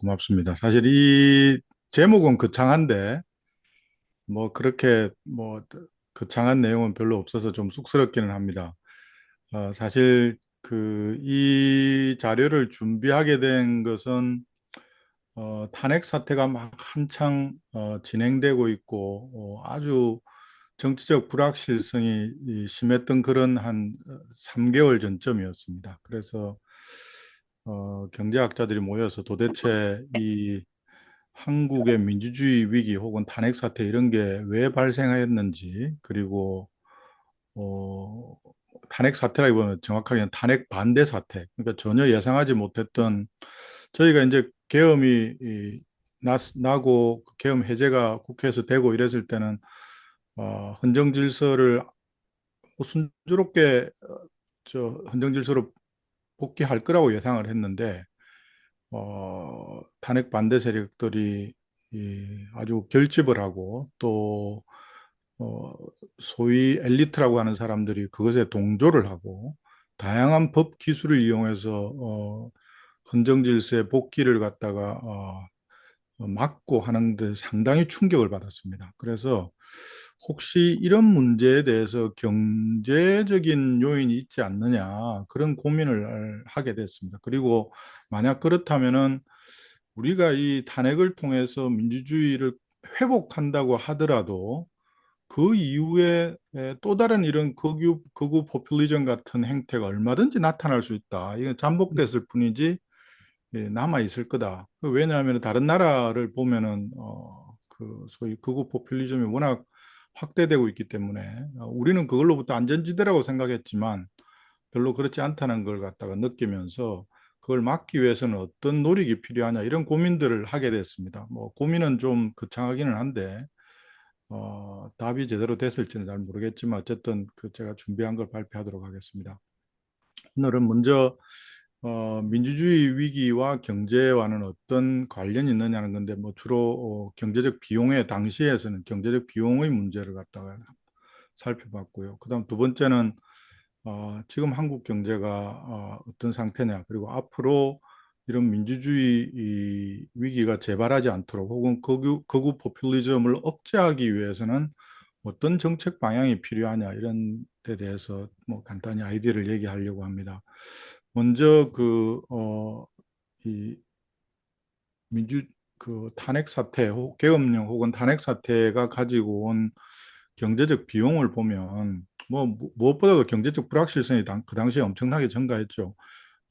고맙습니다. 사실 이 제목은 거창한데, 그렇게 거창한 내용은 별로 없어서 좀 쑥스럽기는 합니다. 사실 이 자료를 준비하게 된 것은 탄핵 사태가 막 한창 진행되고 있고 아주 정치적 불확실성이 심했던 그런 한 3개월 전쯤이었습니다. 그래서 경제학자들이 모여서 도대체 이 한국의 민주주의 위기 혹은 탄핵 사태 이런 게 왜 발생했는지, 그리고 어, 탄핵 사태라기보다는 정확하게는 탄핵 반대 사태, 그러니까 전혀 예상하지 못했던, 저희가 이제 계엄이 나고 그 계엄 해제가 국회에서 되고 이랬을 때는 헌정 질서를 순조롭게 저 헌정 질서로 복귀할 거라고 예상을 했는데 탄핵 반대 세력들이 아주 결집을 하고 또 어, 소위 엘리트라고 하는 사람들이 그것에 동조를 하고 다양한 법 기술을 이용해서 헌정 질서의 복귀를 갖다가 막고 하는데 상당히 충격을 받았습니다. 그래서 혹시 이런 문제에 대해서 경제적인 요인이 있지 않느냐 그런 고민을 하게 됐습니다. 그리고 만약 그렇다면은 우리가 이 탄핵을 통해서 민주주의를 회복한다고 하더라도 그 이후에 또 다른 이런 극우 포퓰리즘 같은 행태가 얼마든지 나타날 수 있다. 이건 잠복됐을 뿐이지 남아 있을 거다. 왜냐하면 다른 나라를 보면은 그 소위 극우 포퓰리즘이 워낙 확대되고 있기 때문에 우리는 그걸로부터 안전지대라고 생각했지만 별로 그렇지 않다는 걸 갖다가 느끼면서 그걸 막기 위해서는 어떤 노력이 필요하냐 이런 고민들을 하게 됐습니다. 고민은 좀 거창하기는 한데 답이 제대로 됐을지는 잘 모르겠지만 어쨌든 제가 준비한 걸 발표하도록 하겠습니다. 오늘은 먼저 민주주의 위기와 경제와는 어떤 관련이 있느냐는 건데 주로 경제적 비용의 당시에서는 경제적 비용의 문제를 갖다가 살펴봤고요. 그다음 두 번째는 지금 한국 경제가 어떤 상태냐, 그리고 앞으로 이런 민주주의 이 위기가 재발하지 않도록 혹은 극우 포퓰리즘을 억제하기 위해서는 어떤 정책 방향이 필요하냐 이런 데 대해서 간단히 아이디어를 얘기하려고 합니다. 먼저 이 민주 탄핵 사태, 계엄령 혹은 탄핵 사태가 가지고 온 경제적 비용을 보면 무엇보다도 경제적 불확실성이 그 당시에 엄청나게 증가했죠.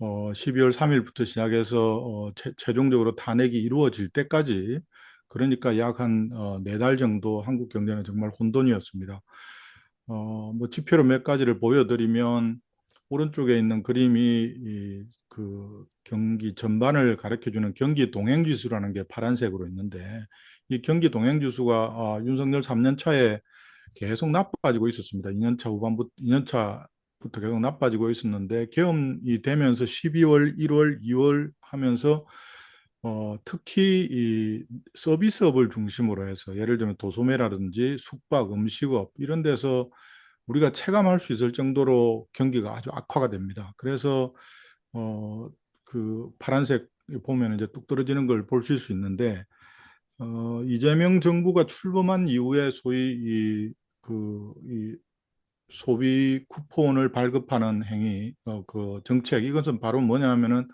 12월 3일부터 시작해서 최종적으로 탄핵이 이루어질 때까지 그러니까 약 한 네 달 정도 한국 경제는 정말 혼돈이었습니다. 지표로 몇 가지를 보여드리면 오른쪽에 있는 그림이 그 경기 전반을 가리켜주는 경기 동행지수라는 게 파란색으로 있는데 이 경기 동행지수가 윤석열 3년 차에 계속 나빠지고 있었습니다. 2년 차 후반부터 2년 차부터 계속 나빠지고 있었는데 계엄이 되면서 12월, 1월, 2월 하면서 특히 이 서비스업을 중심으로 해서 예를 들면 도소매라든지 숙박, 음식업 이런 데서 우리가 체감할 수 있을 정도로 경기가 아주 악화가 됩니다. 그래서 어, 파란색 보면 이제 뚝 떨어지는 걸 보실 수 있는데 이재명 정부가 출범한 이후에 소위 이 소비 쿠폰을 발급하는 행위, 그 정책, 이것은 바로 뭐냐 하면은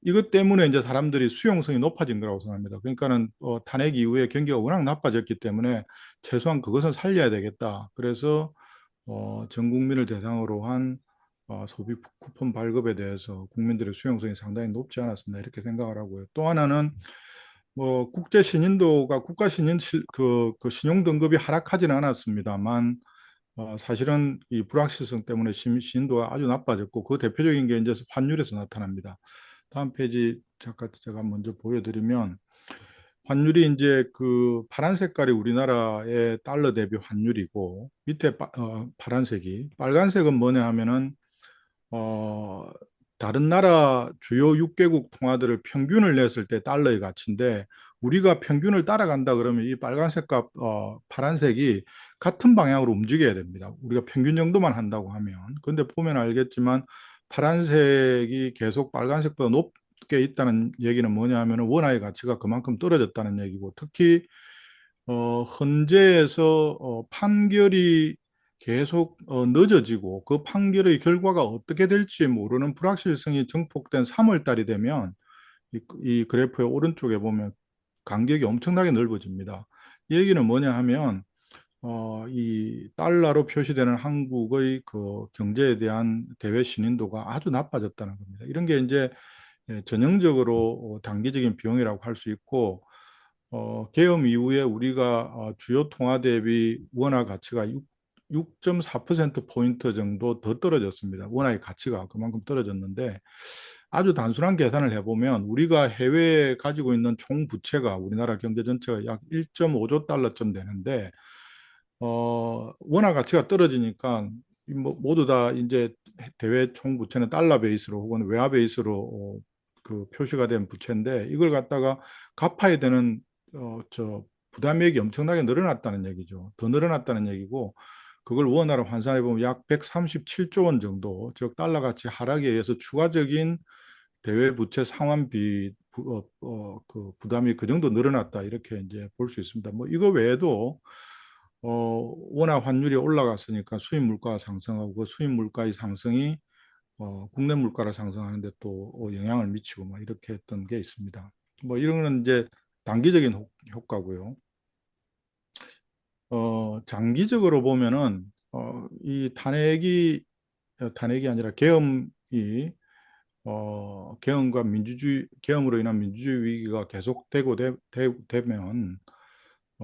이것 때문에 이제 사람들이 수용성이 높아진 거라고 생각합니다. 그러니까는 탄핵 이후에 경기가 워낙 나빠졌기 때문에 최소한 그것은 살려야 되겠다. 그래서 전 국민을 대상으로 한 소비 쿠폰 발급에 대해서 국민들의 수용성이 상당히 높지 않았습니다. 이렇게 생각을 하고요. 또 하나는 국제 신인도가 국가 그 신용 등급이 하락하지는 않았습니다만 사실은 이 불확실성 때문에 신도가 아주 나빠졌고 그 대표적인 게 이제 환율에서 나타납니다. 다음 페이지 잠깐 제가 먼저 보여드리면 환율이 이제 그 파란 색깔이 우리나라의 달러 대비 환율이고 밑에 파란색이 빨간색은 뭐냐 하면은 어, 다른 나라 주요 6개국 통화들을 평균을 냈을 때 달러의 가치인데 우리가 평균을 따라간다 그러면 이 빨간색 값, 파란색이 같은 방향으로 움직여야 됩니다. 우리가 평균 정도만 한다고 하면. 근데 보면 알겠지만 파란색이 계속 빨간색보다 게 있다는 얘기는 뭐냐 하면 원화의 가치가 그만큼 떨어졌다는 얘기고, 특히 헌재에서 판결이 계속 늦어지고 그 판결의 결과가 어떻게 될지 모르는 불확실성이 증폭된 3월 달이 되면 이 그래프의 오른쪽에 보면 간격이 엄청나게 넓어집니다. 이 얘기는 뭐냐 하면 이 달러로 표시되는 한국의 그 경제에 대한 대외 신인도가 아주 나빠졌다는 겁니다. 이런 게 이제 전형적으로 단기적인 비용이라고 할 수 있고, 계엄 이후에 우리가 주요 통화 대비 원화 가치가 6.4%포인트 정도 더 떨어졌습니다. 원화의 가치가 그만큼 떨어졌는데, 아주 단순한 계산을 해보면 우리가 해외에 가지고 있는 총 부채가 우리나라 경제 전체가 약 1.5조 달러쯤 되는데, 원화 가치가 떨어지니까 모두 다 이제 대외 총 부채는 달러 베이스로 혹은 외화 베이스로 그 표시가 된 부채인데, 이걸 갖다가 갚아야 되는 저 부담액이 엄청나게 늘어났다는 얘기죠. 더 늘어났다는 얘기고, 그걸 원화로 환산해 보면 약 137조 원 정도, 즉 달러 가치 하락에 의해서 추가적인 대외 부채 상환비 그 부담이 그 정도 늘어났다, 이렇게 이제 볼 수 있습니다. 뭐 이거 외에도 원화 환율이 올라갔으니까 수입 물가가 상승하고, 그 수입 물가의 상승이 국내 물가를 상승하는데 또 영향을 미치고 막 이렇게 했던 게 있습니다. 뭐 이런 건 이제 단기적인 효과고요. 장기적으로 보면은 이 탄핵이 아니라 계엄이 계엄과 민주주의, 계엄으로 인한 민주주의 위기가 계속되고 되면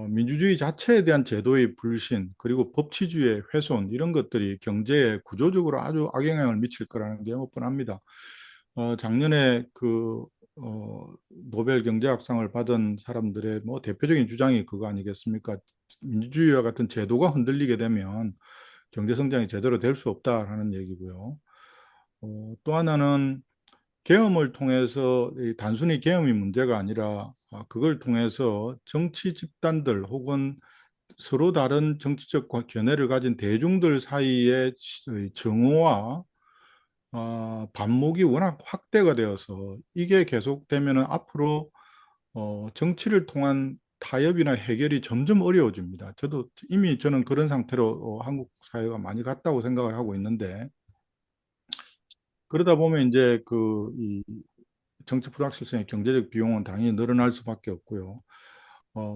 민주주의 자체에 대한 제도의 불신, 그리고 법치주의의 훼손, 이런 것들이 경제에 구조적으로 아주 악영향을 미칠 거라는 게 뻔합니다. 작년에 노벨 경제학상을 받은 사람들의 뭐 대표적인 주장이 그거 아니겠습니까? 민주주의와 같은 제도가 흔들리게 되면 경제 성장이 제대로 될 수 없다라는 얘기고요. 또 하나는 계엄을 통해서 단순히 계엄이 문제가 아니라 그걸 통해서 정치 집단들 혹은 서로 다른 정치적 견해를 가진 대중들 사이의 정오와 반목이 워낙 확대가 되어서 이게 계속되면 앞으로 정치를 통한 타협이나 해결이 점점 어려워집니다. 저는 그런 상태로 한국 사회가 많이 갔다고 생각을 하고 있는데, 그러다 보면 이제 이 정치 불확실성의 경제적 비용은 당연히 늘어날 수밖에 없고요.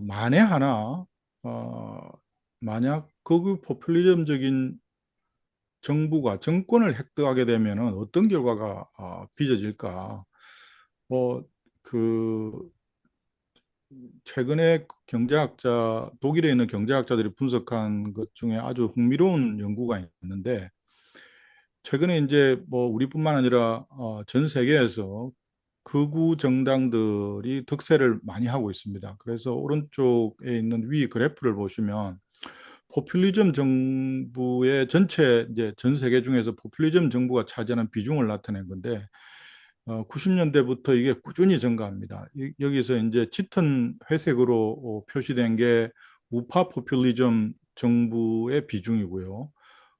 만에 하나 어, 만약 극우 포퓰리즘적인 정부가 정권을 획득하게 되면 어떤 결과가 빚어질까? 뭐, 그 최근에 독일에 있는 경제학자들이 분석한 것 중에 아주 흥미로운 연구가 있는데, 최근에 이제 뭐 우리뿐만 아니라 전 세계에서 극우 정당들이 득세를 많이 하고 있습니다. 그래서 오른쪽에 있는 위 그래프를 보시면 포퓰리즘 정부의 전체 이제 전 세계 중에서 포퓰리즘 정부가 차지하는 비중을 나타낸 건데, 90년대부터 이게 꾸준히 증가합니다. 여기서 이제 짙은 회색으로 표시된 게 우파 포퓰리즘 정부의 비중이고요.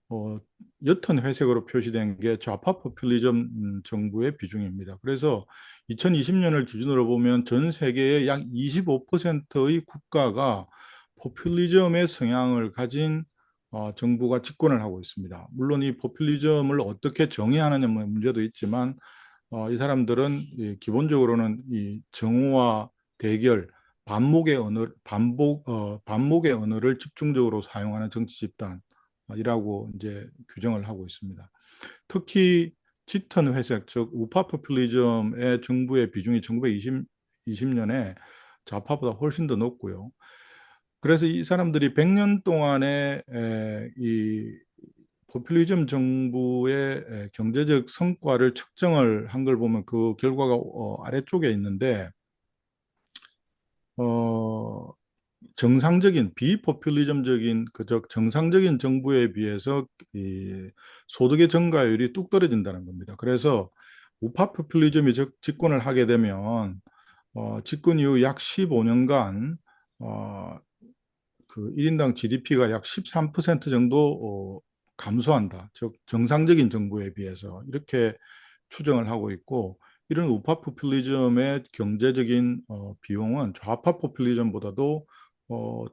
어, 옅은 회색으로 표시된 게 좌파 포퓰리즘 정부의 비중입니다. 그래서 2020년을 기준으로 보면 전 세계의 약 25%의 국가가 포퓰리즘의 성향을 가진 정부가 집권을 하고 있습니다. 물론 이 포퓰리즘을 어떻게 정의하느냐 문제도 있지만, 이 사람들은 기본적으로는 이 정오와 대결, 반목의 언어를 집중적으로 사용하는 정치 집단이라고 이제 규정을 하고 있습니다. 특히 짙은 회색, 즉 우파 포퓰리즘의 정부의 비중이 1920년에 좌파보다 훨씬 더 높고요. 그래서 이 사람들이 100년 동안에 이 포퓰리즘 정부의 경제적 성과를 측정을 한 걸 보면 그 결과가 아래쪽에 있는데, 어, 정상적인 비포퓰리즘적인 그저 정상적인 정부에 비해서 이 소득의 증가율이 뚝 떨어진다는 겁니다. 그래서 우파 포퓰리즘이 집권을 하게 되면 집권 이후 약 15년간 어, 그 1인당 GDP가 약 13% 정도 감소한다. 즉 정상적인 정부에 비해서 이렇게 추정을 하고 있고, 이런 우파 포퓰리즘의 경제적인 비용은 좌파 포퓰리즘보다도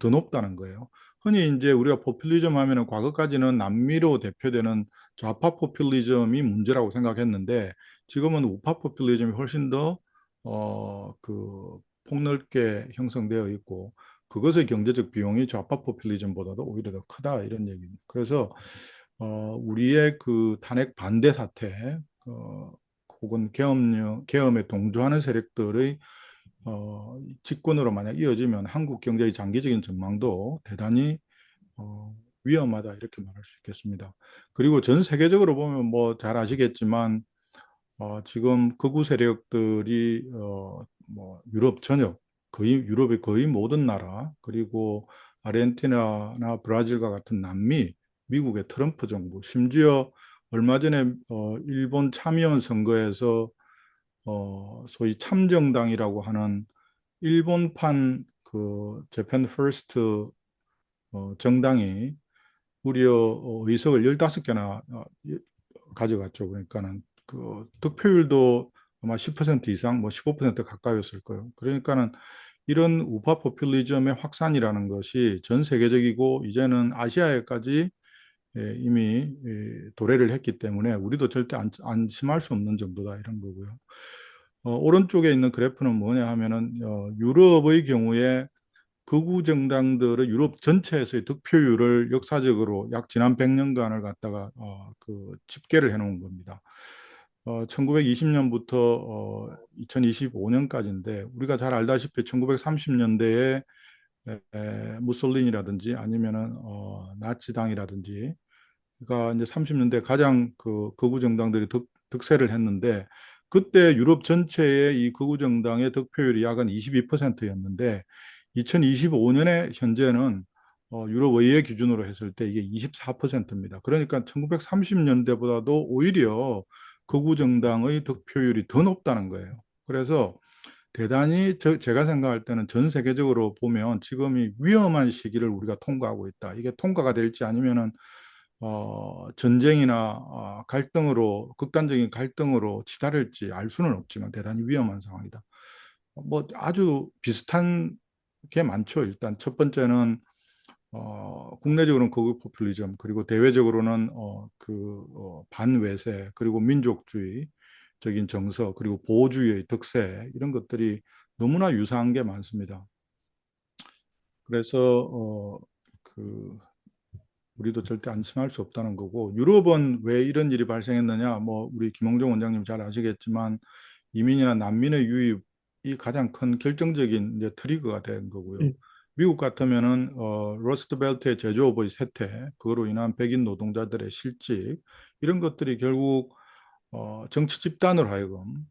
더 높다는 거예요. 흔히 이제 우리가 포퓰리즘 하면은 과거까지는 남미로 대표되는 좌파 포퓰리즘이 문제라고 생각했는데 지금은 우파 포퓰리즘이 훨씬 더 폭넓게 형성되어 있고 그것의 경제적 비용이 좌파 포퓰리즘보다도 오히려 더 크다 이런 얘기입니다. 그래서 우리의 그 탄핵 반대 사태 혹은 계엄에 동조하는 세력들의 집권으로 만약 이어지면 한국 경제의 장기적인 전망도 대단히 위험하다 이렇게 말할 수 있겠습니다. 그리고 전 세계적으로 보면 뭐 잘 아시겠지만 지금 극우 세력들이 뭐 유럽 전역 거의 유럽의 거의 모든 나라 그리고 아르헨티나나 브라질과 같은 남미 미국의 트럼프 정부 심지어 얼마 전에 일본 참의원 선거에서 소위 참정당이라고 하는 일본판 그 재팬 퍼스트 정당이 무려 의석을 15개나 가져갔죠. 그러니까는 그 득표율도 아마 10% 이상, 뭐 15% 가까이였을 거예요. 그러니까는 이런 우파 포퓰리즘의 확산이라는 것이 전 세계적이고 이제는 아시아에까지 이미 도래를 했기 때문에 우리도 절대 안심할 수 없는 정도다 이런 거고요. 오른쪽에 있는 그래프는 뭐냐 하면은 유럽의 경우에 극우 정당들의 유럽 전체에서의 득표율을 역사적으로 약 지난 100년간을 갖다가 집계를 해놓은 겁니다. 1920년부터 2025년까지인데 우리가 잘 알다시피 1930년대에 무솔리니라든지 아니면은 나치당이라든지 그러니까 이제 30년대 가장 그 극우 정당들이 득세를 했는데 그때 유럽 전체의 이 극우 정당의 득표율이 약 한 22%였는데 2025년에 현재는 유럽 의회 기준으로 했을 때 이게 24%입니다. 그러니까 1930년대보다도 오히려 극우 정당의 득표율이 더 높다는 거예요. 그래서 대단히 제가 생각할 때는 전 세계적으로 보면 지금 이 위험한 시기를 우리가 통과하고 있다. 이게 통과가 될지 아니면은 전쟁이나 갈등으로 극단적인 갈등으로 치달을지 알 수는 없지만 대단히 위험한 상황이다. 뭐 아주 비슷한 게 많죠. 일단 첫 번째는 국내적으로는 극우 포퓰리즘 그리고 대외적으로는 반외세 그리고 민족주의적인 정서 그리고 보호주의의 득세 이런 것들이 너무나 유사한 게 많습니다. 그래서 우리도 절대 안심할 수 없다는 거고 유럽은 왜 이런 일이 발생했느냐 뭐 우리 김홍종 원장님 잘 아시겠지만 이민이나 난민의 유입이 가장 큰 결정적인 이제 트리거가 된 거고요. 예, 미국 같으면은 러스트벨트의 제조업의 쇠퇴, 그거로 인한 백인 노동자들의 실직 이런 것들이 결국 정치 집단으로 하여금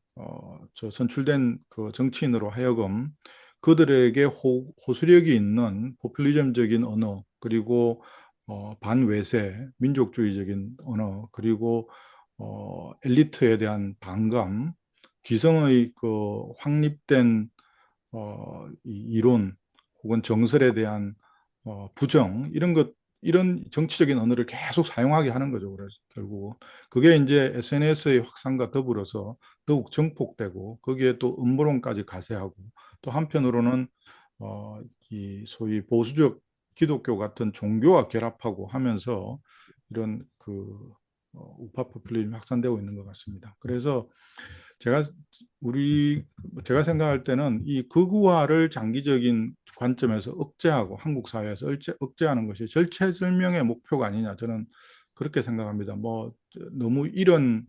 저 선출된 그 정치인으로 하여금 그들에게 호소력이 있는 포퓰리즘적인 언어 그리고 반외세 민족주의적인 언어 그리고 엘리트에 대한 반감 기성의 그 확립된 이론 혹은 정설에 대한 부정 이런 정치적인 언어를 계속 사용하게 하는 거죠. 그래서 결국 그게 이제 SNS의 확산과 더불어서 더욱 증폭되고 거기에 또 음모론까지 가세하고 또 한편으로는 이 소위 보수적 기독교 같은 종교와 결합하고 하면서 이런 우파 포퓰리즘이 확산되고 있는 것 같습니다. 그래서 제가 제가 생각할 때는 이 극우화를 장기적인 관점에서 억제하고 한국 사회에서 억제하는 것이 절체절명의 목표가 아니냐 저는 그렇게 생각합니다. 뭐 너무 이런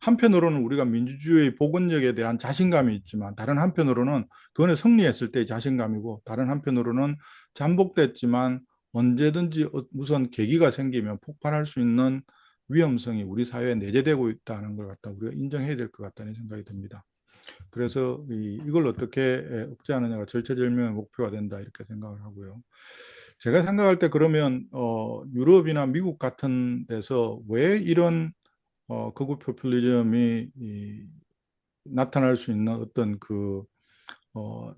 한편으로는 우리가 민주주의 복원력에 대한 자신감이 있지만 다른 한편으로는 그거는 승리했을 때의 자신감이고 다른 한편으로는 잠복됐지만 언제든지 무슨 계기가 생기면 폭발할 수 있는 위험성이 우리 사회에 내재되고 있다는 걸 갖다 우리가 인정해야 될 것 같다는 생각이 듭니다. 그래서 이걸 어떻게 억제하느냐가 절체절명의 목표가 된다 이렇게 생각을 하고요. 제가 생각할 때 그러면 유럽이나 미국 같은 데서 왜 이런 극우 포퓰리즘이 나타날 수 있는 어떤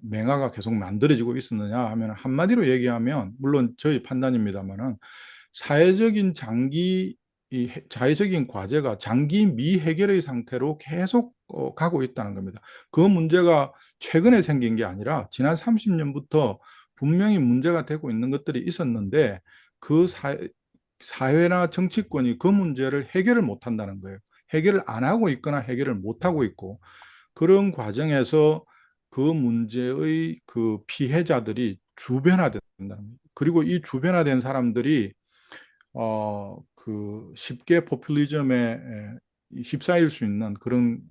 맹아가 계속 만들어지고 있었느냐 하면 한마디로 얘기하면 물론 저희 판단입니다만은 사회적인 장기 이 자의적인 과제가 장기 미해결의 상태로 계속 가고 있다는 겁니다. 그 문제가 최근에 생긴 게 아니라 지난 30년부터 분명히 문제가 되고 있는 것들이 있었는데 그 사회나 정치권이 그 문제를 해결을 못 한다는 거예요. 해결을 안 하고 있거나 해결을 못 하고 있고 그런 과정에서 그 문제의 그 피해자들이 주변화된다는 거예요. 그리고 이 주변화된 사람들이 그 쉽게 포퓰리즘에 휩싸일 수 있는 그런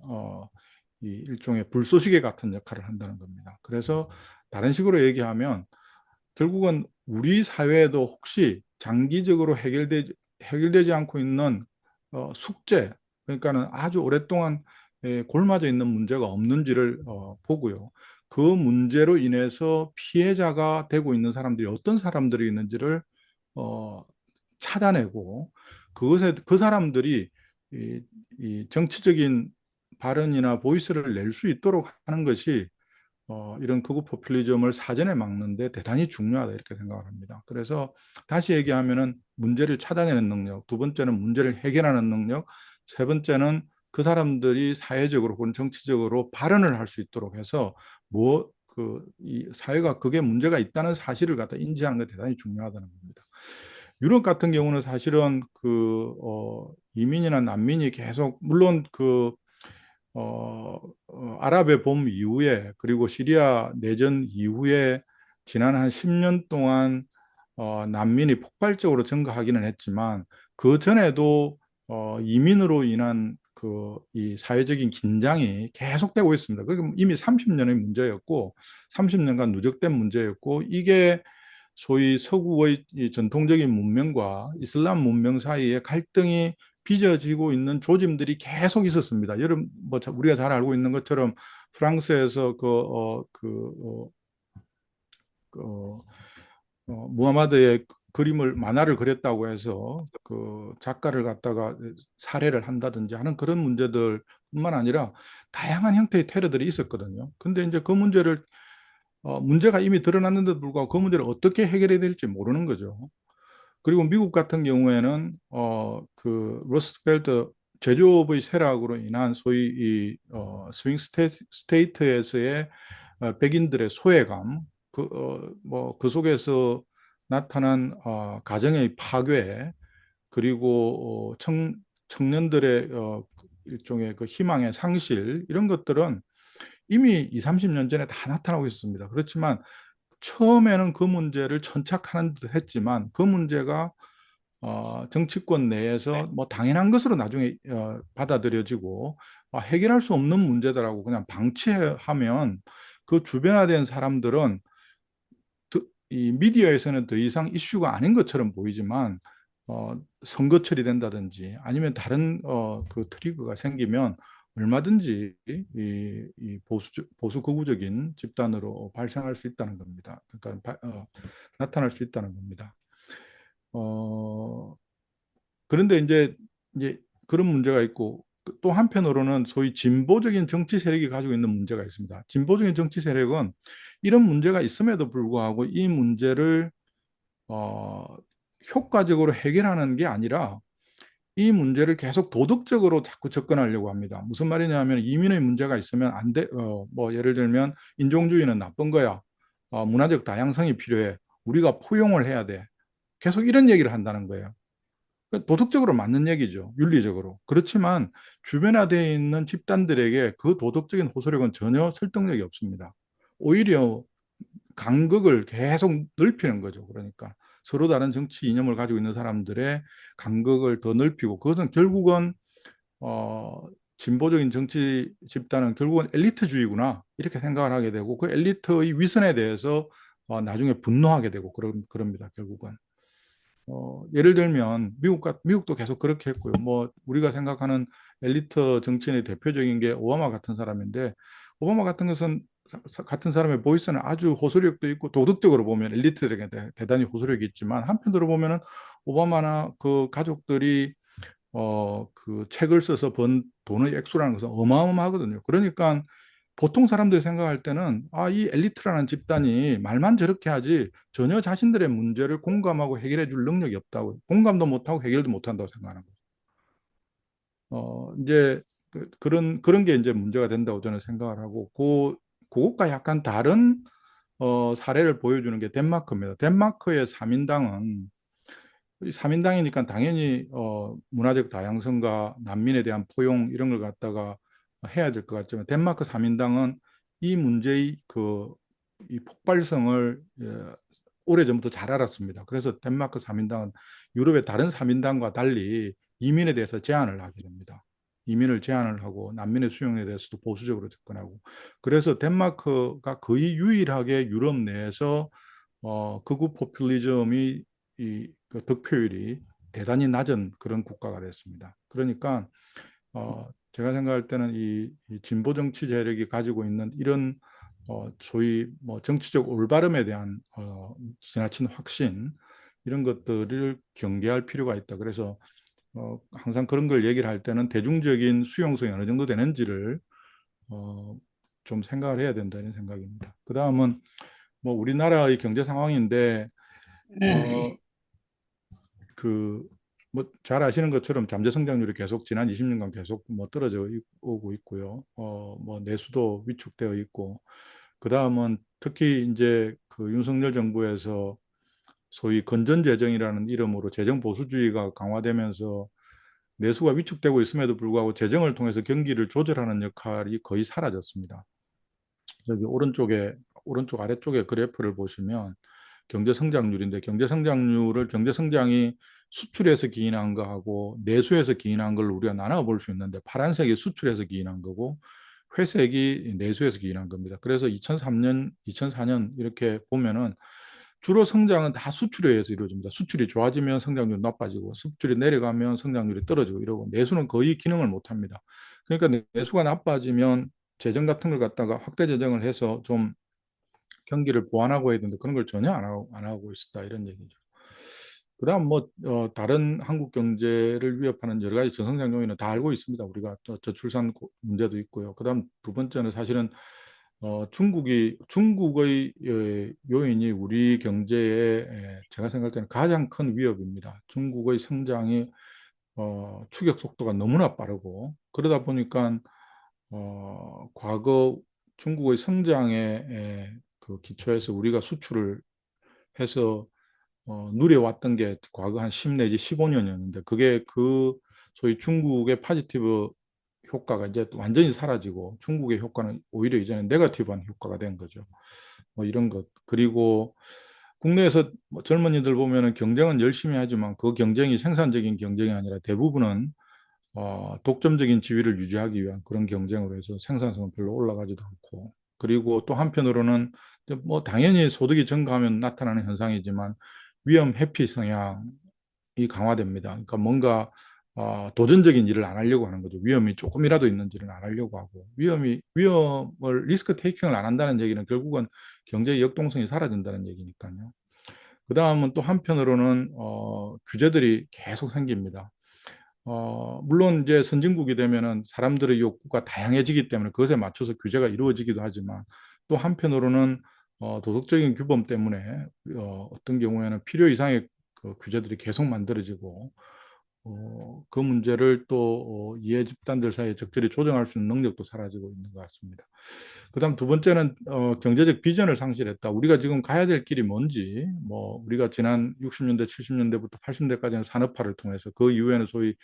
이 일종의 불쏘시개 같은 역할을 한다는 겁니다. 그래서 다른 식으로 얘기하면 결국은 우리 사회에도 혹시 장기적으로 해결되지 않고 있는 숙제, 그러니까는 아주 오랫동안 골마져 있는 문제가 없는지를 보고요. 그 문제로 인해서 피해자가 되고 있는 사람들이 어떤 사람들이 있는지를 어, 찾아내고 그것에 그 사람들이 이 정치적인 발언이나 보이스를 낼 수 있도록 하는 것이 이런 극우 포퓰리즘을 사전에 막는데 대단히 중요하다 이렇게 생각을 합니다. 그래서 다시 얘기하면은 문제를 찾아내는 능력, 두 번째는 문제를 해결하는 능력, 세 번째는 그 사람들이 사회적으로 혹은 정치적으로 발언을 할 수 있도록 해서 이 사회가 그게 문제가 있다는 사실을 갖다 인지하는 게 대단히 중요하다는 겁니다. 유럽 같은 경우는 사실은 이민이나 난민이 계속 물론 아랍의 봄 이후에 그리고 시리아 내전 이후에 지난 한 10년 동안 난민이 폭발적으로 증가하기는 했지만 그 전에도 이민으로 인한 이 사회적인 긴장이 계속되고 있습니다. 그게 이미 30년의 문제였고 30년간 누적된 문제였고 이게 소위 서구의 이 전통적인 문명과 이슬람 문명 사이에 갈등이 빚어지고 있는 조짐들이 계속 있었습니다. 여러분, 뭐 우리가 잘 알고 있는 것처럼 프랑스에서 어, 무하마드의 그림을 만화를 그렸다고 해서 그 작가를 갖다가 살해를 한다든지 하는 그런 문제들뿐만 아니라 다양한 형태의 테러들이 있었거든요. 근데 이제 그 문제가 이미 드러났는데도 불구하고 그 문제를 어떻게 해결해야 될지 모르는 거죠. 그리고 미국 같은 경우에는 그 러스트벨트 제조업의 쇠락으로 인한 소위 이 스윙 스테이트에서의 백인들의 소외감, 그 속에서 나타난 가정의 파괴, 그리고 청년들의 일종의 그 희망의 상실 이런 것들은 이미 2, 30년 전에 다 나타나고 있습니다. 그렇지만 처음에는 그 문제를 천착하는 듯 했지만 그 문제가 정치권 내에서 뭐 당연한 것으로 나중에 받아들여지고 해결할 수 없는 문제다라고 그냥 방치하면 그 주변화된 사람들은 이 미디어에서는 더 이상 이슈가 아닌 것처럼 보이지만 선거 처리된다든지 아니면 다른 그 트리거가 생기면 얼마든지 이 보수 극우적인 집단으로 발생할 수 있다는 겁니다. 그러니까 나타날 수 있다는 겁니다. 어, 그런데 이제 그런 문제가 있고 또 한편으로는 소위 진보적인 정치 세력이 가지고 있는 문제가 있습니다. 진보적인 정치 세력은 이런 문제가 있음에도 불구하고 이 문제를 어, 효과적으로 해결하는 게 아니라 이 문제를 계속 도덕적으로 자꾸 접근하려고 합니다. 무슨 말이냐면 이민의 문제가 있으면 안 돼. 뭐 예를 들면 인종주의는 나쁜 거야. 문화적 다양성이 필요해. 우리가 포용을 해야 돼. 계속 이런 얘기를 한다는 거예요. 그러니까 도덕적으로 맞는 얘기죠. 윤리적으로. 그렇지만 주변화되어 있는 집단들에게 그 도덕적인 호소력은 전혀 설득력이 없습니다. 오히려 간극을 계속 넓히는 거죠. 그러니까 서로 다른 정치 이념을 가지고 있는 사람들의 간극을 더 넓히고 그것은 결국은 어, 진보적인 정치 집단은 결국은 엘리트주의구나 이렇게 생각을 하게 되고 그 엘리트의 위선에 대해서 나중에 분노하게 되고 그럽니다. 결국은. 예를 들면 미국도 계속 그렇게 했고요. 뭐 우리가 생각하는 엘리트 정치인의 대표적인 게 오바마 같은 사람인데 오바마 같은 사람의 보이스는 아주 호소력도 있고 도덕적으로 보면 엘리트들에게 대단히 호소력이 있지만 한편으로 보면은 오바마나 그 가족들이 그 책을 써서 번 돈의 액수라는 것은 어마어마하거든요. 그러니까 보통 사람들이 생각할 때는 이 엘리트라는 집단이 말만 저렇게 하지 전혀 자신들의 문제를 공감하고 해결해 줄 능력이 없다고, 공감도 못하고 해결도 못한다고 생각하는 거죠. 이제 그런 게 이제 문제가 된다고 저는 생각을 하고, 그것과 약간 다른 사례를 보여주는 게 덴마크입니다. 덴마크의 3인당은, 3인당이니까 당연히 문화적 다양성과 난민에 대한 포용 이런 걸 갖다가 해야 될 것 같지만, 덴마크 3인당은 이 문제의 이 폭발성을 오래전부터 잘 알았습니다. 그래서 덴마크 3인당은 유럽의 다른 3인당과 달리 이민에 대해서 제한을 하게 됩니다. 이민을 제한을 하고 난민의 수용에 대해서도 보수적으로 접근하고, 그래서 덴마크가 거의 유일하게 유럽 내에서 극우 포퓰리즘이 그 득표율이 대단히 낮은 그런 국가가 됐습니다. 그러니까 제가 생각할 때는 이 진보 정치 세력이 가지고 있는 이런 소위 뭐 정치적 올바름에 대한 지나친 확신, 이런 것들을 경계할 필요가 있다. 그래서 항상 그런 걸 얘기를 할 때는 대중적인 수용성이 어느 정도 되는지를 어, 좀 생각을 해야 된다는 생각입니다. 그 다음은 뭐 우리나라의 경제 상황인데 어, 그 뭐 잘 아시는 것처럼 잠재 성장률이 계속 지난 20년간 계속 뭐 떨어져 오고 있고요. 뭐 내수도 위축되어 있고, 그 다음은 특히 이제 그 윤석열 정부에서 소위 건전재정이라는 이름으로 재정 보수주의가 강화되면서 내수가 위축되고 있음에도 불구하고 재정을 통해서 경기를 조절하는 역할이 거의 사라졌습니다. 여기 오른쪽 아래쪽에 그래프를 보시면 경제 성장률인데, 경제 성장률을 경제 성장이 수출에서 기인한 거하고 내수에서 기인한 걸 우리가 나눠 볼 수 있는데, 파란색이 수출에서 기인한 거고 회색이 내수에서 기인한 겁니다. 그래서 2003년, 2004년 이렇게 보면은 주로 성장은 다 수출에 의해서 이루어집니다. 수출이 좋아지면 성장률이 나빠지고, 수출이 내려가면 성장률이 떨어지고 이러고, 내수는 거의 기능을 못 합니다. 그러니까 내수가 나빠지면 재정 같은 걸 갖다가 확대 재정을 해서 좀 경기를 보완하고 해야 되는데, 그런 걸 전혀 안 하고 있었다, 이런 얘기죠. 그다음 뭐 다른 한국 경제를 위협하는 여러 가지 저성장 요인은 다 알고 있습니다. 우리가 저출산 문제도 있고요. 그다음 두 번째는 사실은 중국의 요인이 우리 경제에 제가 생각할 때는 가장 큰 위협입니다. 중국의 성장이 추격 속도가 너무나 빠르고, 그러다 보니까 과거 중국의 성장에 그 기초해서 우리가 수출을 해서 누려왔던 게 과거 한 10 내지 15년이었는데, 그게 소위 중국의 파지티브 효과가 이제 완전히 사라지고 중국의 효과는 오히려 이제는 네거티브한 효과가 된 거죠. 뭐 이런 것. 그리고 국내에서 뭐 젊은이들 보면은 경쟁은 열심히 하지만 그 경쟁이 생산적인 경쟁이 아니라 대부분은 독점적인 지위를 유지하기 위한 그런 경쟁으로 해서 생산성은 별로 올라가지도 않고, 그리고 또 한편으로는 뭐 당연히 소득이 증가하면 나타나는 현상이지만 위험 회피 성향이 강화됩니다. 그러니까 뭔가 도전적인 일을 안 하려고 하는 거죠. 위험이 조금이라도 있는지를 안 하려고 하고, 위험을 리스크 테이킹을 안 한다는 얘기는 결국은 경제의 역동성이 사라진다는 얘기니까요. 그 다음은 또 한편으로는 규제들이 계속 생깁니다. 물론 이제 선진국이 되면은 사람들의 욕구가 다양해지기 때문에 그것에 맞춰서 규제가 이루어지기도 하지만, 또 한편으로는 도덕적인 규범 때문에 어떤 경우에는 필요 이상의 그 규제들이 계속 만들어지고, 그 문제를 또 이해 집단들 사이에 적절히 조정할 수 있는 능력도 사라지고 있는 것 같습니다. 그다음 두 번째는 경제적 비전을 상실했다. 우리가 지금 가야 될 길이 뭔지, 뭐 우리가 지난 60년대, 70년대부터 80년대까지는 산업화를 통해서, 그 이후에는 소위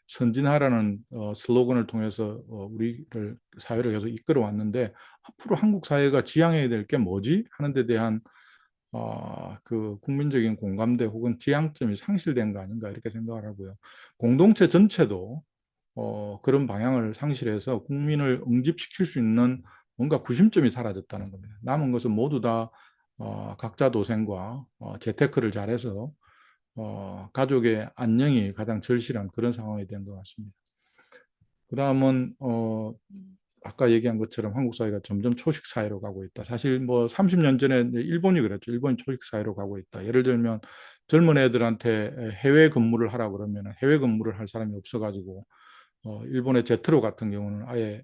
선진화라는 슬로건을 통해서 우리를 사회를 계속 이끌어 왔는데, 앞으로 한국 사회가 지향해야 될 게 뭐지 하는 데 대한 그 국민적인 공감대 혹은 지향점이 상실된 거 아닌가, 이렇게 생각을 하고요. 공동체 전체도 그런 방향을 상실해서 국민을 응집시킬 수 있는 뭔가 구심점이 사라졌다는 겁니다. 남은 것은 모두 다 각자 도생과 재테크를 잘해서 가족의 안녕이 가장 절실한 그런 상황이 된 것 같습니다. 그 다음은 아까 얘기한 것처럼 한국 사회가 점점 초식 사회로 가고 있다. 사실 뭐 30년 전에 일본이 그랬죠. 일본이 초식 사회로 가고 있다. 예를 들면 젊은 애들한테 해외 근무를 하라 그러면 해외 근무를 할 사람이 없어가지고, 일본의 제트로 같은 경우는 아예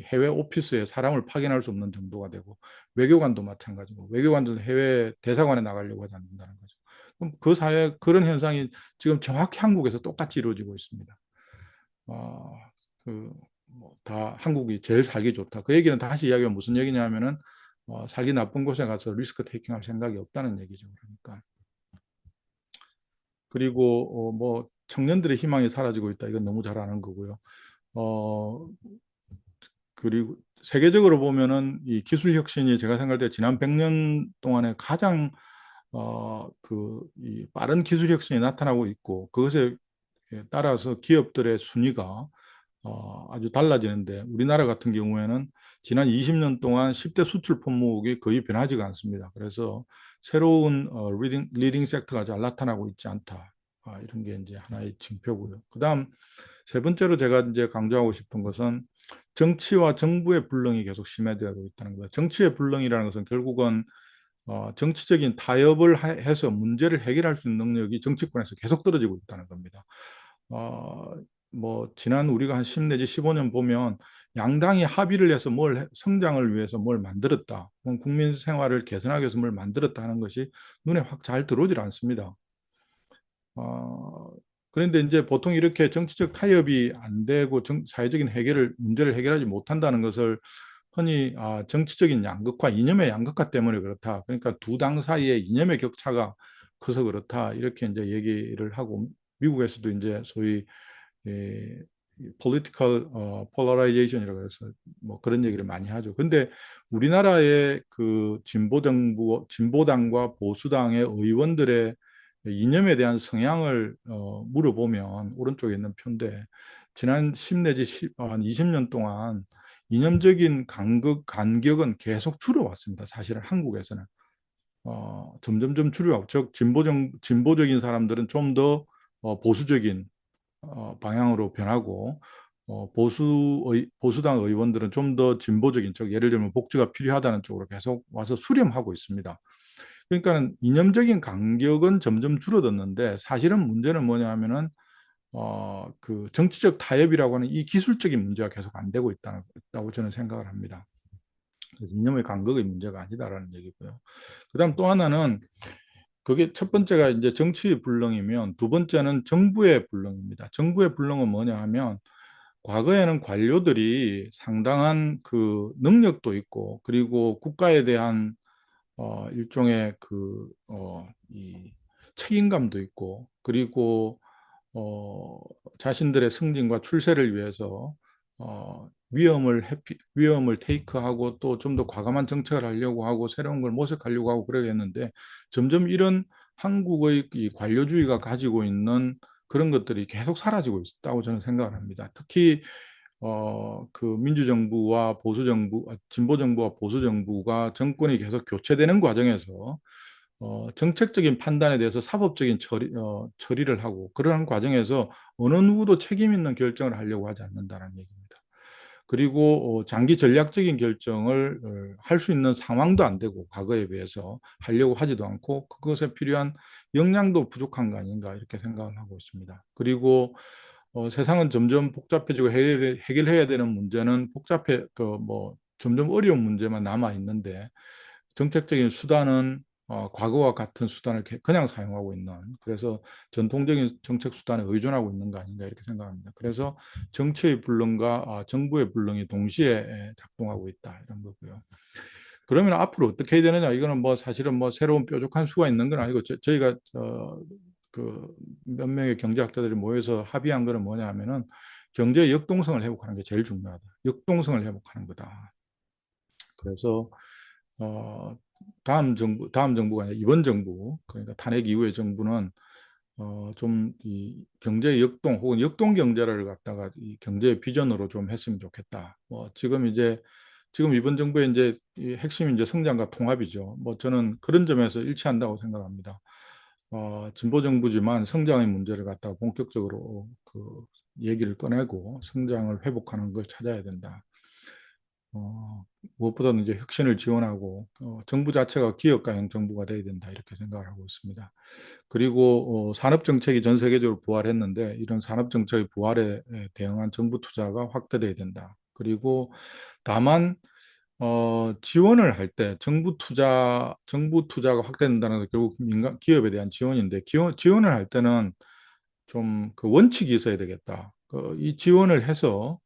해외 오피스에 사람을 파견할 수 없는 정도가 되고, 외교관도 마찬가지고, 외교관도 해외 대사관에 나가려고 하지 않는다는 거죠. 그럼 그 사회, 그런 현상이 지금 정확히 한국에서 똑같이 이루어지고 있습니다. 어, 그, 뭐, 다 한국이 제일 살기 좋다. 그 얘기는 다시 이야기가 무슨 얘기냐면은, 살기 나쁜 곳에 가서 리스크 테이킹 할 생각이 없다는 얘기죠. 그러니까. 그리고, 뭐, 청년들의 희망이 사라지고 있다. 이건 너무 잘 아는 거고요. 어, 그리고 세계적으로 보면은 이 기술 혁신이 제가 생각할 때 지난 100년 동안에 가장 이 빠른 기술 혁신이 나타나고 있고 그것에 따라서 기업들의 순위가 아주 달라지는데 우리나라 같은 경우에는 지난 20년 동안 10대 수출 품목이 거의 변하지가 않습니다. 그래서 새로운 리딩 섹터가 잘 나타나고 있지 않다. 이런 게 이제 하나의 징표고요. 그다음 세 번째로 제가 이제 강조하고 싶은 것은 정치와 정부의 불능이 계속 심해되고 있다는 거예요. 정치의 불능이라는 것은 결국은 정치적인 타협을 해서 문제를 해결할 수 있는 능력이 정치권에서 계속 떨어지고 있다는 겁니다. 어, 뭐 지난 우리가 한 10 내지 15년 보면 양당이 합의를 해서 성장을 위해서 뭘 만들었다. 국민 생활을 개선하기 위해서 뭘 만들었다 하는 것이 눈에 확 잘 들어오질 않습니다. 어, 그런데 이제 보통 이렇게 정치적 타협이 안 되고 사회적인 문제를 해결하지 못한다는 것을 흔히 정치적인 양극화, 이념의 양극화 때문에 그렇다. 그러니까 두 당 사이의 이념의 격차가 커서 그렇다. 이렇게 이제 얘기를 하고 미국에서도 이제 소위 예, political polarization이라고 해서 뭐 그런 얘기를 많이 하죠. 근데 우리나라의 그 진보당과 보수당의 의원들의 이념에 대한 성향을 물어보면 오른쪽에 있는 표인데 지난 10 내지 한 20년 동안 이념적인 간격은 계속 줄어왔습니다. 사실은 한국에서는 점점점 줄어왔고 즉 진보적인 사람들은 좀 더 보수적인 방향으로 변하고 보수당 의원들은 좀 더 진보적인 쪽 예를 들면 복지가 필요하다는 쪽으로 계속 와서 수렴하고 있습니다. 그러니까 이념적인 간격은 점점 줄어들는데 사실은 문제는 뭐냐 하면은 그 정치적 타협이라고 하는 이 기술적인 문제가 계속 안 되고 있다고 저는 생각을 합니다. 그래서 이념의 간극의 문제가 아니다라는 얘기고요. 그다음 또 하나는 그게 첫 번째가 이제 정치의 불능이면 두 번째는 정부의 불능입니다. 정부의 불능은 뭐냐 하면 과거에는 관료들이 상당한 그 능력도 있고 그리고 국가에 대한 일종의 이 책임감도 있고 그리고 어, 자신들의 승진과 출세를 위해서 위험을 테이크하고 또 좀 더 과감한 정책을 하려고 하고 새로운 걸 모색하려고 하고 그러겠는데 점점 이런 한국의 이 관료주의가 가지고 있는 그런 것들이 계속 사라지고 있다고 저는 생각을 합니다. 특히 그 민주정부와 진보정부와 보수정부가 정권이 계속 교체되는 과정에서 정책적인 판단에 대해서 사법적인 처리를 하고 그러한 과정에서 어느 누구도 책임 있는 결정을 하려고 하지 않는다는 얘기입니다. 그리고 장기 전략적인 결정을 할 수 있는 상황도 안 되고 과거에 비해서 하려고 하지도 않고 그것에 필요한 역량도 부족한 거 아닌가 이렇게 생각을 하고 있습니다. 그리고 세상은 점점 복잡해지고 해결해야 되는 문제는 점점 어려운 문제만 남아 있는데 정책적인 수단은 과거와 같은 수단을 그냥 사용하고 있는 그래서 전통적인 정책 수단에 의존하고 있는 거 아닌가 이렇게 생각합니다. 그래서 정치의 불능과 정부의 불능이 동시에 작동하고 있다 이런 거고요. 그러면 앞으로 어떻게 해야 되느냐 이거는 뭐 사실은 뭐 새로운 뾰족한 수가 있는 건 아니고 저희가 그 몇 명의 경제학자들이 모여서 합의한 거는 뭐냐 하면은 경제의 역동성을 회복하는 게 제일 중요하다. 역동성을 회복하는 거다. 그래서 어, 다음 정부가 아니라 이번 정부, 그러니까 탄핵 이후의 정부는 좀 이 경제 역동 혹은 역동 경제를 갖다가 이 경제 비전으로 좀 했으면 좋겠다. 뭐 지금 이번 정부의 이제 이 핵심이 이제 성장과 통합이죠. 뭐 저는 그런 점에서 일치한다고 생각합니다. 진보 정부지만 성장의 문제를 갖다가 본격적으로 그 얘기를 꺼내고 성장을 회복하는 걸 찾아야 된다. 무엇보다는 이제 혁신을 지원하고 정부 자체가 기업가형 정부가 돼야 된다 이렇게 생각을 하고 있습니다. 그리고 산업 정책이 전 세계적으로 부활했는데 이런 산업 정책의 부활에 대응한 정부 투자가 확대돼야 된다. 그리고 다만 지원을 할 때 정부 투자가 확대된다는 건 결국 기업에 대한 지원인데 지원을 할 때는 좀 그 원칙이 있어야 되겠다. 이 지원을 해서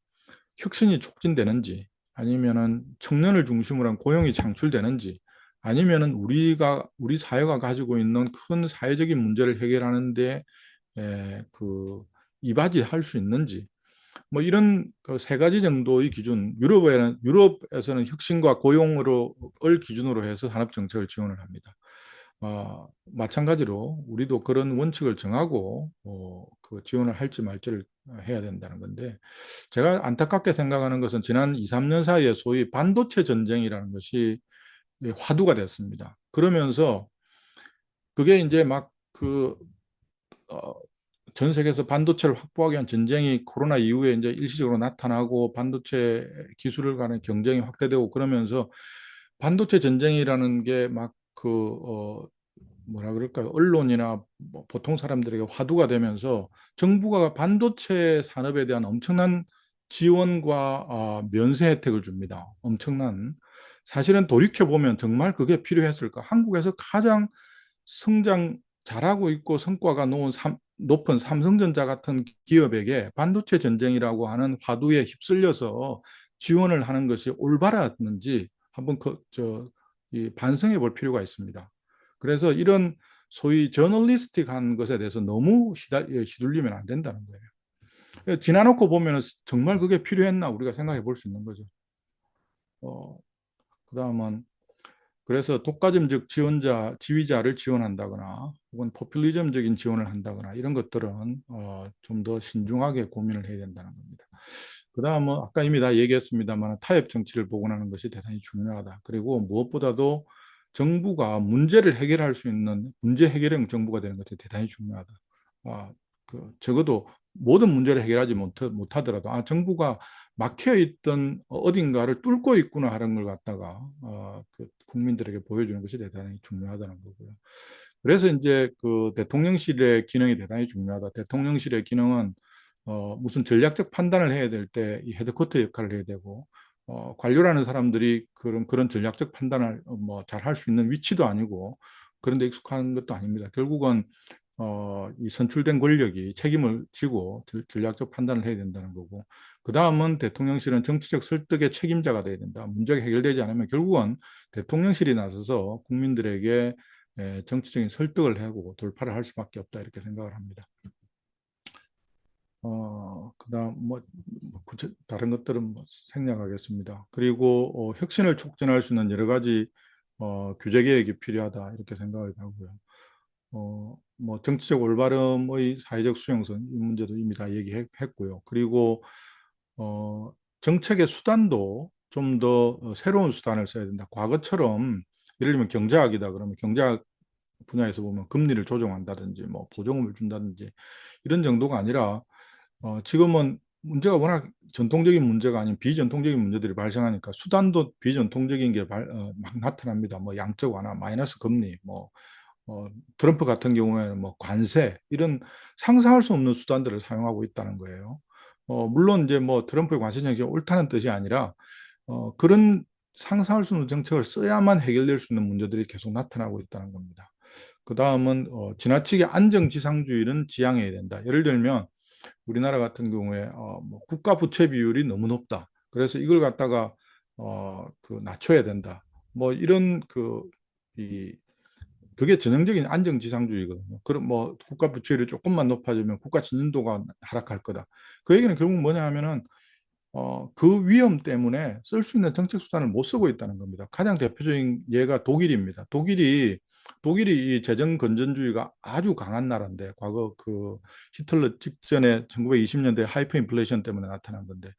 혁신이 촉진되는지, 아니면은 청년을 중심으로 한 고용이 창출되는지, 아니면은 우리 사회가 가지고 있는 큰 사회적인 문제를 해결하는데 그 이바지할 수 있는지, 뭐 이런 그 세 가지 정도의 기준. 유럽에서는 혁신과 고용으로 을 기준으로 해서 산업 정책을 지원을 합니다. 마찬가지로 우리도 그런 원칙을 정하고 그 지원을 할지 말지를 해야 된다는 건데, 제가 안타깝게 생각하는 것은 지난 2, 3년 사이에 소위 반도체 전쟁이라는 것이 화두가 됐습니다. 그러면서 그게 이제 막그 전 세계에서 반도체를 확보하기 위한 전쟁이 코로나 이후에 이제 일시적으로 나타나고 반도체 기술을 가는 경쟁이 확대되고 그러면서 반도체 전쟁이라는 게 막 뭐라 그럴까요? 언론이나 뭐 보통 사람들에게 화두가 되면서 정부가 반도체 산업에 대한 엄청난 지원과 면세 혜택을 줍니다. 엄청난. 사실은 돌이켜보면 정말 그게 필요했을까? 한국에서 가장 성장 잘하고 있고 성과가 높은 삼성전자 같은 기업에게 반도체 전쟁이라고 하는 화두에 휩쓸려서 지원을 하는 것이 올바랐는지 한번 반성해 볼 필요가 있습니다. 그래서 이런 소위 저널리스틱한 것에 대해서 너무 휘둘리면 안 된다는 거예요. 지나놓고 보면 정말 그게 필요했나 우리가 생각해 볼 수 있는 거죠. 그다음은 그래서 독과점적 지위자를 지원한다거나 혹은 포퓰리즘적인 지원을 한다거나 이런 것들은 좀 더 신중하게 고민을 해야 된다는 겁니다. 그다음은 아까 이미 다 얘기했습니다만 타협 정치를 복원하는 것이 대단히 중요하다. 그리고 무엇보다도 정부가 문제를 해결할 수 있는 문제 해결형 정부가 되는 것이 대단히 중요하다. 적어도 모든 문제를 해결하지 못하더라도 정부가 막혀 있던 어딘가를 뚫고 있구나 하는 걸 갖다가 국민들에게 보여주는 것이 대단히 중요하다는 거고요. 그래서 이제 그 대통령실의 기능이 대단히 중요하다. 대통령실의 기능은 무슨 전략적 판단을 해야 될 때 이 헤드쿼터 역할을 해야 되고, 관료라는 사람들이 그런 전략적 판단을 뭐 잘 할 수 있는 위치도 아니고 그런데 익숙한 것도 아닙니다. 결국은 이 선출된 권력이 책임을 지고 전략적 판단을 해야 된다는 거고, 그 다음은 대통령실은 정치적 설득의 책임자가 돼야 된다. 문제가 해결되지 않으면 결국은 대통령실이 나서서 국민들에게 정치적인 설득을 하고 돌파를 할 수밖에 없다 이렇게 생각을 합니다. 그다음 다른 것들은 뭐 생략하겠습니다. 그리고 혁신을 촉진할 수 있는 여러 가지 규제 개혁이 필요하다 이렇게 생각을 하고요. 뭐 정치적 올바름의 사회적 수용성 이 문제도 이미 다 얘기했고요. 그리고 정책의 수단도 좀 더 새로운 수단을 써야 된다. 과거처럼 예를 들면 경제학이다 그러면 경제학 분야에서 보면 금리를 조정한다든지 뭐 보조금을 준다든지 이런 정도가 아니라 지금은 문제가 워낙 전통적인 문제가 아닌 비전통적인 문제들이 발생하니까 수단도 비전통적인 게 막 나타납니다. 뭐 양적 완화, 마이너스 금리, 뭐 트럼프 같은 경우에는 뭐 관세 이런 상상할 수 없는 수단들을 사용하고 있다는 거예요. 물론 이제 뭐 트럼프의 관세 정책이 옳다는 뜻이 아니라 그런 상상할 수 없는 정책을 써야만 해결될 수 있는 문제들이 계속 나타나고 있다는 겁니다. 그 다음은 지나치게 안정지상주의는 지양해야 된다. 예를 들면 우리나라 같은 경우에 뭐 국가 부채 비율이 너무 높다. 그래서 이걸 갖다가 낮춰야 된다. 뭐 이런 그게 전형적인 안정지상주의거든요. 그럼 뭐 국가 부채율이 조금만 높아지면 국가 신진도가 하락할 거다. 그 얘기는 결국 뭐냐 하면은 그 위험 때문에 쓸 수 있는 정책 수단을 못 쓰고 있다는 겁니다. 가장 대표적인 예가 독일입니다. 독일이 이 재정 건전주의가 아주 강한 나라인데 과거 그 히틀러 직전에 1920년대 하이퍼 인플레이션 때문에 나타난 건데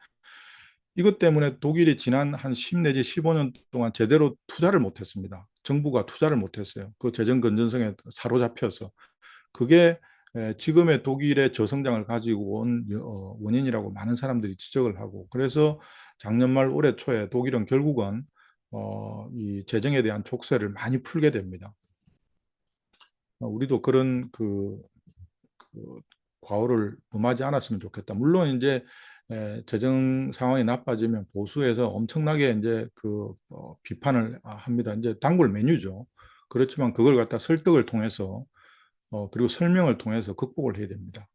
이것 때문에 독일이 지난 한 10 내지 15년 동안 제대로 투자를 못했습니다. 정부가 투자를 못했어요. 그 재정 건전성에 사로잡혀서 그게 지금의 독일의 저성장을 가지고 온 원인이라고 많은 사람들이 지적을 하고 그래서 작년 말 올해 초에 독일은 결국은 이 재정에 대한 족쇄를 많이 풀게 됩니다. 우리도 그런 그 과오를 범하지 않았으면 좋겠다. 물론 이제 재정 상황이 나빠지면 보수에서 엄청나게 이제 비판을 합니다. 이제 단골 메뉴죠. 그렇지만 그걸 갖다 설득을 통해서 그리고 설명을 통해서 극복을 해야 됩니다.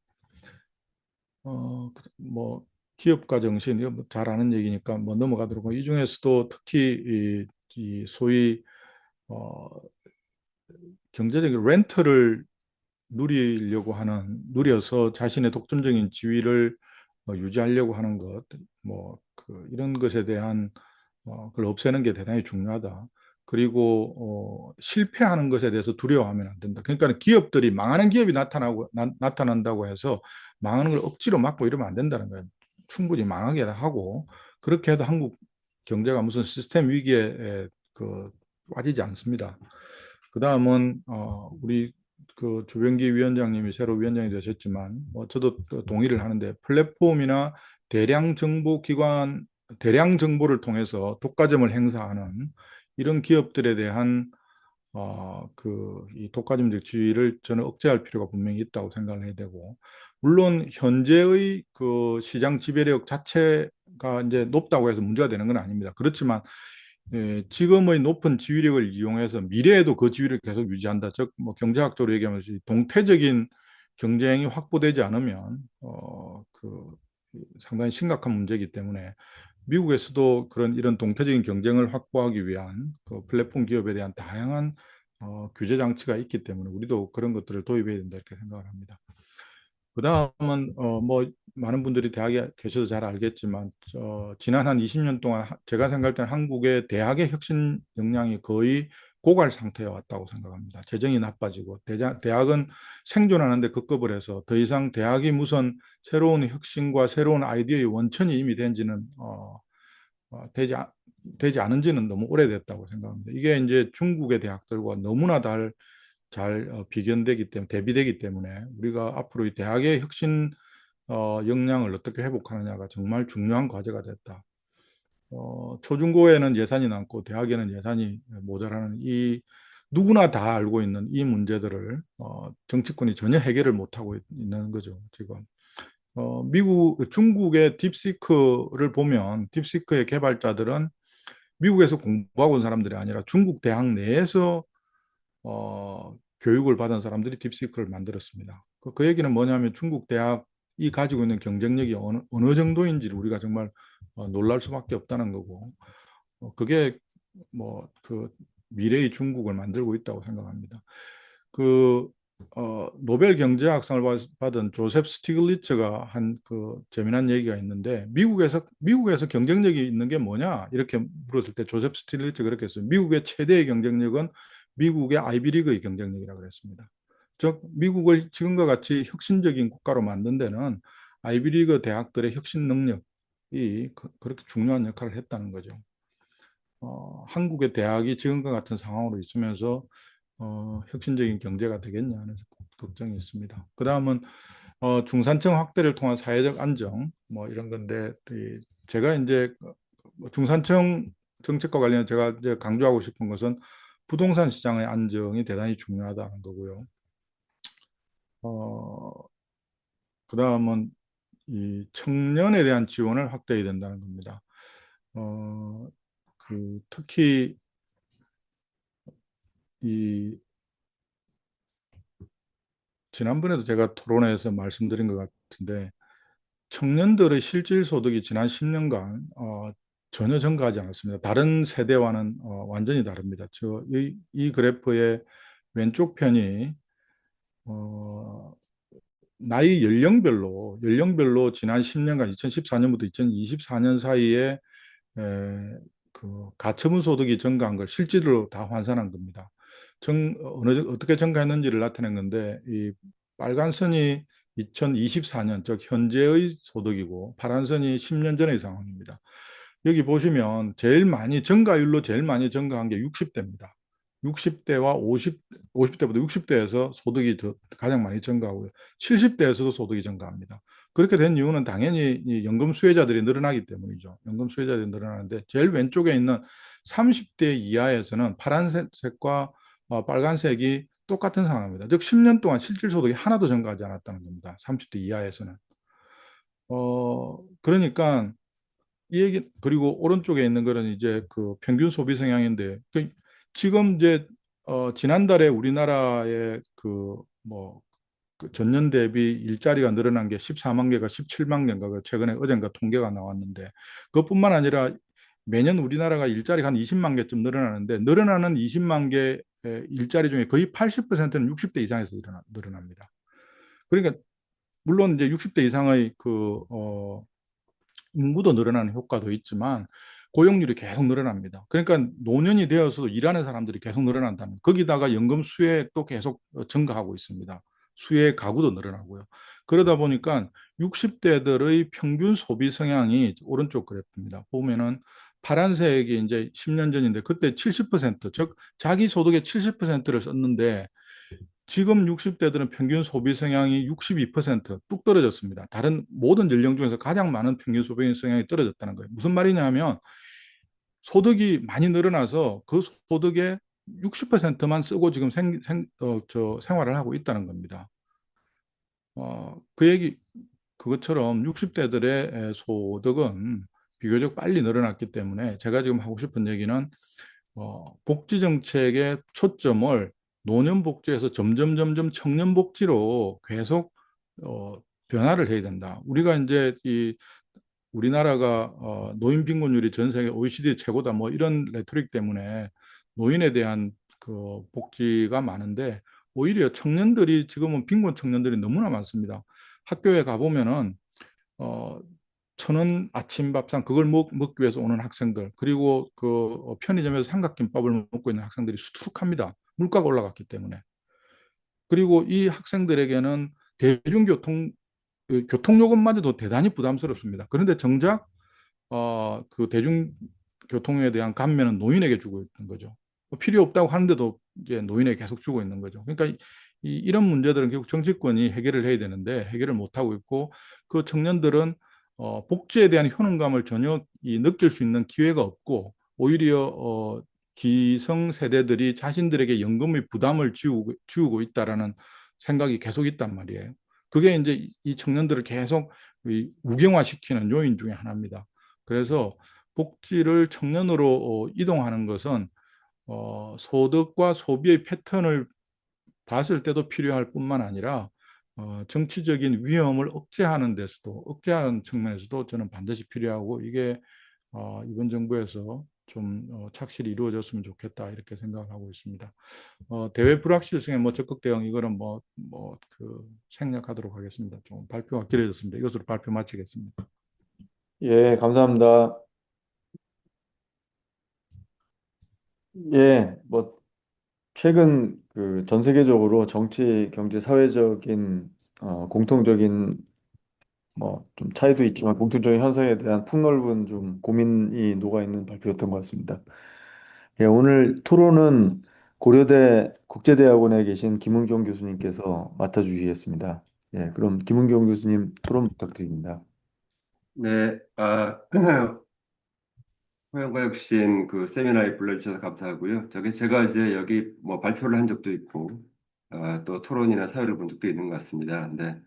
뭐 기업가 정신 이거 뭐잘 아는 얘기니까 뭐 넘어가도록 하고 이 중에서도 특히 이 소위 어, 경제적인 렌트를 누려서 자신의 독점적인 지위를 유지하려고 하는 것, 뭐, 이런 것에 대한, 그걸 없애는 게 대단히 중요하다. 그리고, 실패하는 것에 대해서 두려워하면 안 된다. 그러니까 기업들이 망하는 기업이 나타난다고 해서 망하는 걸 억지로 막고 이러면 안 된다는 거예요. 충분히 망하게 하고, 그렇게 해도 한국 경제가 무슨 시스템 위기에 빠지지 않습니다. 그 다음은 우리 조병기 위원장님이 새로 위원장이 되셨지만 저도 동의를 하는데 플랫폼이나 대량 정보 기관 대량 정보를 통해서 독과점을 행사하는 이런 기업들에 대한 이 독과점적 지위를 저는 억제할 필요가 분명히 있다고 생각을 해야 되고, 물론 현재의 그 시장 지배력 자체가 이제 높다고 해서 문제가 되는 건 아닙니다. 그렇지만 지금의 높은 지위력을 이용해서 미래에도 그 지위를 계속 유지한다. 즉, 뭐 경제학적으로 얘기하면 동태적인 경쟁이 확보되지 않으면 상당히 심각한 문제이기 때문에 미국에서도 이런 동태적인 경쟁을 확보하기 위한 그 플랫폼 기업에 대한 다양한 규제 장치가 있기 때문에 우리도 그런 것들을 도입해야 된다 이렇게 생각을 합니다. 그 다음은 뭐 많은 분들이 대학에 계셔서 잘 알겠지만 지난 한 20년 동안 제가 생각할 때는 한국의 대학의 혁신 역량이 거의 고갈 상태에 왔다고 생각합니다. 재정이 나빠지고 대학은 생존하는데 급급을 해서 더 이상 대학이 무슨 새로운 혁신과 새로운 아이디어의 원천이 이미 된지는 되지 않은지는 너무 오래됐다고 생각합니다. 이게 이제 중국의 대학들과 너무나 잘 비견되기 때문에 대비되기 때문에 우리가 앞으로 이 대학의 혁신 역량을 어떻게 회복하느냐가 정말 중요한 과제가 됐다. 초중고에는 예산이 남고 대학에는 예산이 모자라는 이 누구나 다 알고 있는 이 문제들을 정치권이 전혀 해결을 못하고 있는 거죠, 지금. 중국의 딥시크를 보면 딥시크의 개발자들은 미국에서 공부하고 온 사람들이 아니라 중국 대학 내에서 교육을 받은 사람들이 딥시크를 만들었습니다. 그 얘기는 뭐냐면 중국 대학이 가지고 있는 경쟁력이 어느 정도인지를 우리가 정말 놀랄 수밖에 없다는 거고, 그게 뭐 미래의 중국을 만들고 있다고 생각합니다. 그 노벨 경제학상을 받은 조셉 스티글리츠가 한 재미난 얘기가 있는데 미국에서 경쟁력이 있는 게 뭐냐 이렇게 물었을 때 조셉 스티글리츠가 그렇게 했어요. 미국의 최대의 경쟁력은 미국의 아이비리그의 경쟁력이라고 그랬습니다. 즉 미국을 지금과 같이 혁신적인 국가로 만든 데는 아이비리그 대학들의 혁신 능력이 그렇게 중요한 역할을 했다는 거죠. 한국의 대학이 지금과 같은 상황으로 있으면서 혁신적인 경제가 되겠냐 하는 걱정이 있습니다. 그 다음은 중산층 확대를 통한 사회적 안정 뭐 이런 건데 제가 이제 중산층 정책과 관련 제가 이제 강조하고 싶은 것은 부동산 시장의 안정이 대단히 중요하다는 거고요. 그 다음은 이 청년에 대한 지원을 확대해야 된다는 겁니다. 특히 이 지난번에도 제가 토론회에서 말씀드린 것 같은데 청년들의 실질 소득이 지난 10년간 전혀 증가하지 않았습니다. 다른 세대와는 완전히 다릅니다. 이 그래프의 왼쪽 편이 어, 나이 연령별로 지난 10년간 2014년부터 2024년 사이에 가처분 소득이 증가한 걸 실질로 다 환산한 겁니다. 어떻게 증가했는지를 나타낸 건데 이 빨간 선이 2024년 즉 현재의 소득이고 파란 선이 10년 전의 상황입니다. 여기 보시면 증가율로 제일 많이 증가한 게 60대입니다. 60대와 50대보다 60대에서 소득이 가장 많이 증가하고요. 70대에서도 소득이 증가합니다. 그렇게 된 이유는 당연히 이 연금 수혜자들이 늘어나기 때문이죠. 연금 수혜자들이 늘어나는데 제일 왼쪽에 있는 30대 이하에서는 파란색과 빨간색이 똑같은 상황입니다. 즉 10년 동안 실질 소득이 하나도 증가하지 않았다는 겁니다. 30대 이하에서는. 그러니까 이 얘기 그리고 오른쪽에 있는 거는 이제 평균 소비 성향인데 지금 이제 지난달에 우리나라의 뭐 그 전년 대비 일자리가 늘어난 게 14만 개가 17만 개인가 그 최근에 어젠가 통계가 나왔는데 그것뿐만 아니라 매년 우리나라가 일자리가 한 20만 개쯤 늘어나는데 늘어나는 20만 개 일자리 중에 거의 80%는 60대 이상에서 늘어납니다. 그러니까 물론 이제 60대 이상의 인구도 늘어나는 효과도 있지만 고용률이 계속 늘어납니다. 그러니까 노년이 되어서도 일하는 사람들이 계속 늘어난다는 거기다가 연금 수혜도 계속 증가하고 있습니다. 수혜 가구도 늘어나고요. 그러다 보니까 60대들의 평균 소비 성향이 오른쪽 그래프입니다. 보면은 파란색이 이제 10년 전인데 그때 70%, 즉 자기 소득의 70%를 썼는데 지금 60대들은 평균 소비 성향이 62%뚝 떨어졌습니다. 다른 모든 연령 중에서 가장 많은 평균 소비 성향이 떨어졌다는 거예요. 무슨 말이냐면 소득이 많이 늘어나서 그 소득의 60%만 쓰고 지금 생활을 하고 있다는 겁니다. 그 얘기, 그것처럼 60대들의 소득은 비교적 빨리 늘어났기 때문에 제가 지금 하고 싶은 얘기는 복지 정책의 초점을 노년 복지에서 점점 청년 복지로 계속 어, 변화를 해야 된다. 우리가 이제 이 우리나라가 노인 빈곤율이 전 세계 OECD 최고다 뭐 이런 레토릭 때문에 노인에 대한 그 복지가 많은데 오히려 청년들이 지금은 빈곤 청년들이 너무나 많습니다. 학교에 가보면은 어, 1,000원 아침밥상 그걸 먹기 위해서 오는 학생들 그리고 그 편의점에서 삼각김밥을 먹고 있는 학생들이 수두룩합니다. 물가가 올라갔기 때문에. 그리고 이 학생들에게는 대중교통 그 교통요금마저도 대단히 부담스럽습니다. 그런데 정작 그 대중교통에 대한 감면은 노인에게 주고 있는 거죠. 뭐 필요 없다고 하는데도 이제 노인에게 계속 주고 있는 거죠. 그러니까 이런 문제들은 결국 정치권이 해결을 해야 되는데 해결을 못 하고 있고 그 청년들은 복지에 대한 효능감을 전혀 느낄 수 있는 기회가 없고 오히려 기성 세대들이 자신들에게 연금의 부담을 지우고 있다라는 생각이 계속 있단 말이에요. 그게 이제 이 청년들을 계속 우경화시키는 요인 중에 하나입니다. 그래서 복지를 청년으로 이동하는 것은 소득과 소비의 패턴을 봤을 때도 필요할 뿐만 아니라 정치적인 위험을 억제하는 데서도 억제하는 측면에서도 저는 반드시 필요하고 이게 이번 정부에서 좀 착실히 이루어졌으면 좋겠다 이렇게 생각을 하고 있습니다. 대외 불확실성에 뭐 적극 대응 이거는 그 생략하도록 하겠습니다. 좀 발표가 길어졌습니다. 이것으로 발표 마치겠습니다. 예, 감사합니다. 예, 뭐 최근 그 전 세계적으로 정치, 경제, 사회적인 공통적인 뭐 좀 차이도 있지만 공통적인 현상에 대한 폭넓은 좀 고민이 녹아 있는 발표였던 것 같습니다. 예, 오늘 토론은 고려대 국제대학원에 계신 김은경 교수님께서 맡아주시겠습니다. 예, 그럼 김은경 교수님 토론 부탁드립니다. 네, 호영과역신 그 세미나에 불러주셔서 감사하고요. 제가 이제 여기 뭐 발표를 한 적도 있고, 또 토론이나 사회를 본 적도 있는 것 같습니다. 근데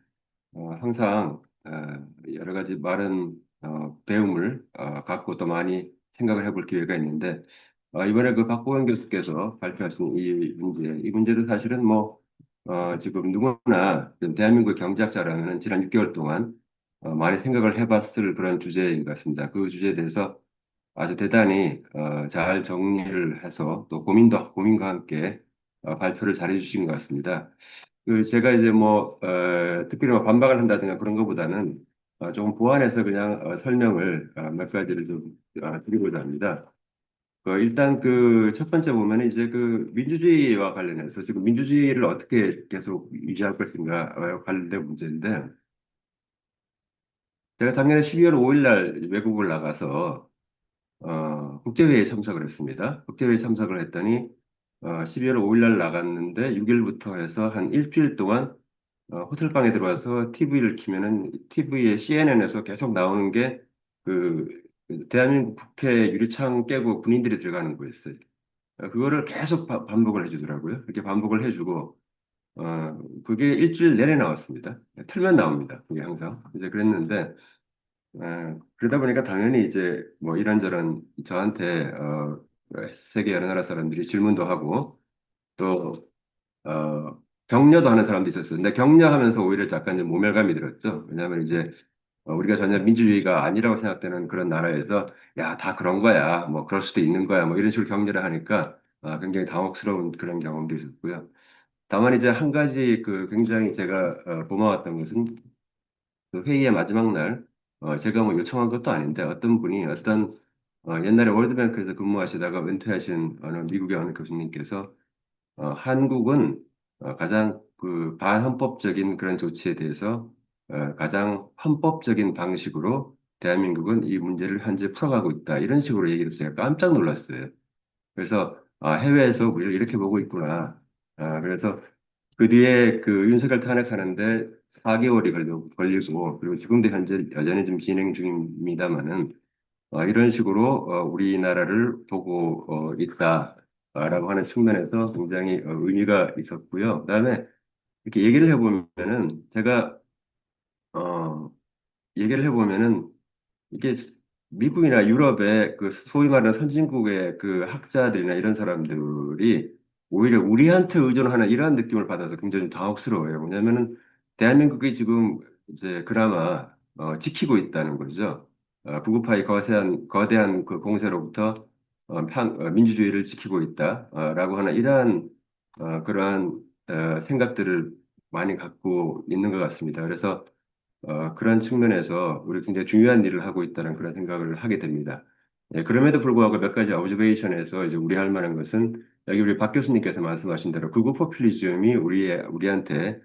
항상 여러 가지 많은 배움을 갖고 또 많이 생각을 해볼 기회가 있는데, 이번에 그 박보영 교수께서 발표하신 이 문제도 사실은 뭐 지금 누구나 대한민국 경제학자라면 지난 6개월 동안 많이 생각을 해봤을 그런 주제인 것 같습니다. 그 주제에 대해서 아주 대단히 잘 정리를 해서 또 고민과 함께 발표를 잘 해주신 것 같습니다. 그 제가 이제 뭐 특별히 뭐 반박을 한다든가 그런 것보다는 조금 보완해서 그냥 설명을 몇 가지를 좀 드리고자 합니다. 일단 그 첫 번째 보면 이제 그 민주주의와 관련해서 지금 민주주의를 어떻게 계속 유지할 것인가 관련된 문제인데 제가 작년에 12월 5일 날 외국을 나가서 국제회의에 참석을 했습니다. 국제회의에 참석을 했더니 12월 5일 날 나갔는데 6일부터 해서 한 일주일 동안 호텔방에 들어와서 TV를 키면은 TV에 CNN에서 계속 나오는 게 그 대한민국 국회 유리창 깨고 군인들이 들어가는 거였어요. 그거를 계속 반복을 해주더라고요. 이렇게 반복을 해주고 그게 일주일 내내 나왔습니다. 틀면 나옵니다. 그게 항상 이제 그랬는데 그러다 보니까 당연히 이제 뭐 이런저런 저한테 세계 여러 나라 사람들이 질문도 하고 또 격려도 하는 사람도 있었어요. 근데 격려하면서 오히려 약간 이제 모멸감이 들었죠. 왜냐하면 이제 우리가 전혀 민주주의가 아니라고 생각되는 그런 나라에서 야, 다 그런 거야. 뭐 그럴 수도 있는 거야. 뭐 이런 식으로 격려를 하니까 굉장히 당혹스러운 그런 경험도 있었고요. 다만 이제 한 가지 그 굉장히 제가 고마웠던 것은 그 회의의 마지막 날 제가 뭐 요청한 것도 아닌데 어떤 분이 어떤 옛날에 월드뱅크에서 근무하시다가 은퇴하신 어느 미국의 어느 교수님께서 한국은 가장 그 반헌법적인 그런 조치에 대해서 가장 헌법적인 방식으로 대한민국은 이 문제를 현재 풀어가고 있다. 이런 식으로 얘기를 해서 제가 깜짝 놀랐어요. 그래서 해외에서 우리를 이렇게 보고 있구나. 그래서 그 뒤에 그 윤석열 탄핵하는데 4개월이 걸리고 그리고 지금도 현재 여전히 좀 진행 중입니다만은 이런 식으로 우리나라를 보고 있다라고 하는 측면에서 굉장히 의미가 있었고요. 그다음에 이렇게 제가 어, 얘기를 해보면은 이게 미국이나 유럽의 그 소위 말하는 선진국의 그 학자들이나 이런 사람들이 오히려 우리한테 의존하는 이러한 느낌을 받아서 굉장히 당혹스러워요. 왜냐면은 대한민국이 지금 이제 그나마 지키고 있다는 거죠. 구구파의 거대한 그 공세로부터 민주주의를 지키고 있다라고 하는 이러한 그러한 생각들을 많이 갖고 있는 것 같습니다. 그래서 그런 측면에서 우리 굉장히 중요한 일을 하고 있다는 그런 생각을 하게 됩니다. 예, 그럼에도 불구하고 몇 가지 오브저베이션에서 이제 우리 할 만한 것은 여기 우리 박 교수님께서 말씀하신 대로 극우 포퓰리즘이 우리한테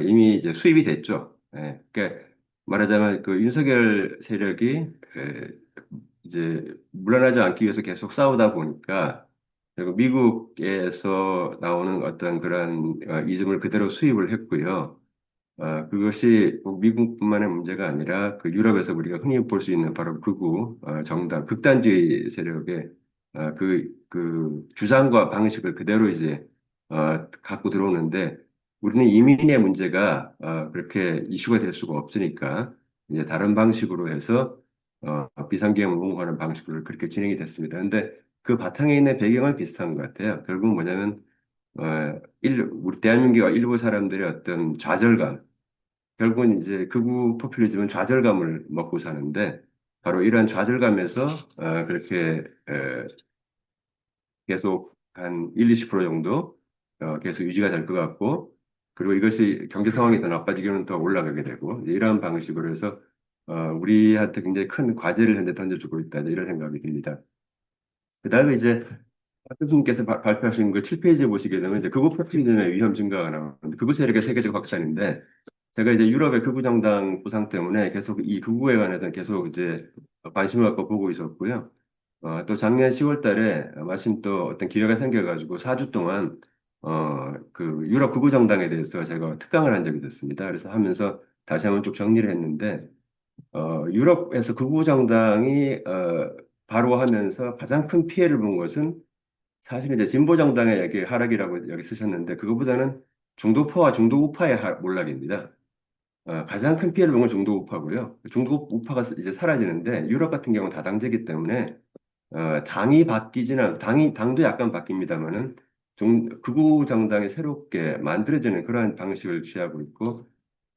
이미 이제 수입이 됐죠. 예, 그러니까 말하자면 그 윤석열 세력이 이제 물러나지 않기 위해서 계속 싸우다 보니까 그리고 미국에서 나오는 어떤 그런 이즘을 그대로 수입을 했고요. 그것이 꼭 미국뿐만의 문제가 아니라 그 유럽에서 우리가 흔히 볼 수 있는 바로 극우 정당, 극단주의 세력의 그 주장과 방식을 그대로 이제 갖고 들어오는데 우리는 이민의 문제가 그렇게 이슈가 될 수가 없으니까 이제 다른 방식으로 해서 비상계엄을 옹호하는 방식으로 그렇게 진행이 됐습니다. 근데 그 바탕에 있는 배경은 비슷한 것 같아요. 결국 뭐냐면 우리 대한민국 일부 사람들의 어떤 좌절감 결국은 이제 극우 포퓰리즘은 좌절감을 먹고 사는데 바로 이러한 좌절감에서 그렇게 계속 한 1, 20% 정도 계속 유지가 될 것 같고 그리고 이것이 경제 상황이 더 나빠지기는 더 올라가게 되고 이제 이러한 방식으로 해서 우리한테 굉장히 큰 과제를 현재 던져주고 있다 이런 생각이 듭니다. 그다음에 이제 박 교수님께서 발표하신 그 7페이지에 보시게 되면 이제 극우 포퓰리즘의 위험 증가가 나오는데 극우 세력의 세계적 확산인데 제가 이제 유럽의 극우 정당 부상 때문에 계속 이 극우에 관해서는 계속 이제 관심을 갖고 보고 있었고요. 또 작년 10월 달에 마침 또 어떤 기회가 생겨가지고 4주 동안 그 유럽 극우 정당에 대해서 제가 특강을 한 적이 있었습니다. 그래서 하면서 다시 한번 쭉 정리를 했는데 유럽에서 극우 정당이 바로 하면서 가장 큰 피해를 본 것은 사실 이제 진보 정당의 여기 하락이라고 여기 쓰셨는데 그거보다는 중도파와 중도우파의 몰락입니다. 가장 큰 피해를 본 건 중도 우파고요. 중도 우파가 이제 사라지는데 유럽 같은 경우는 다당제이기 때문에 당이 당도 약간 바뀝니다만은 극우 정당이 새롭게 만들어지는 그러한 방식을 취하고 있고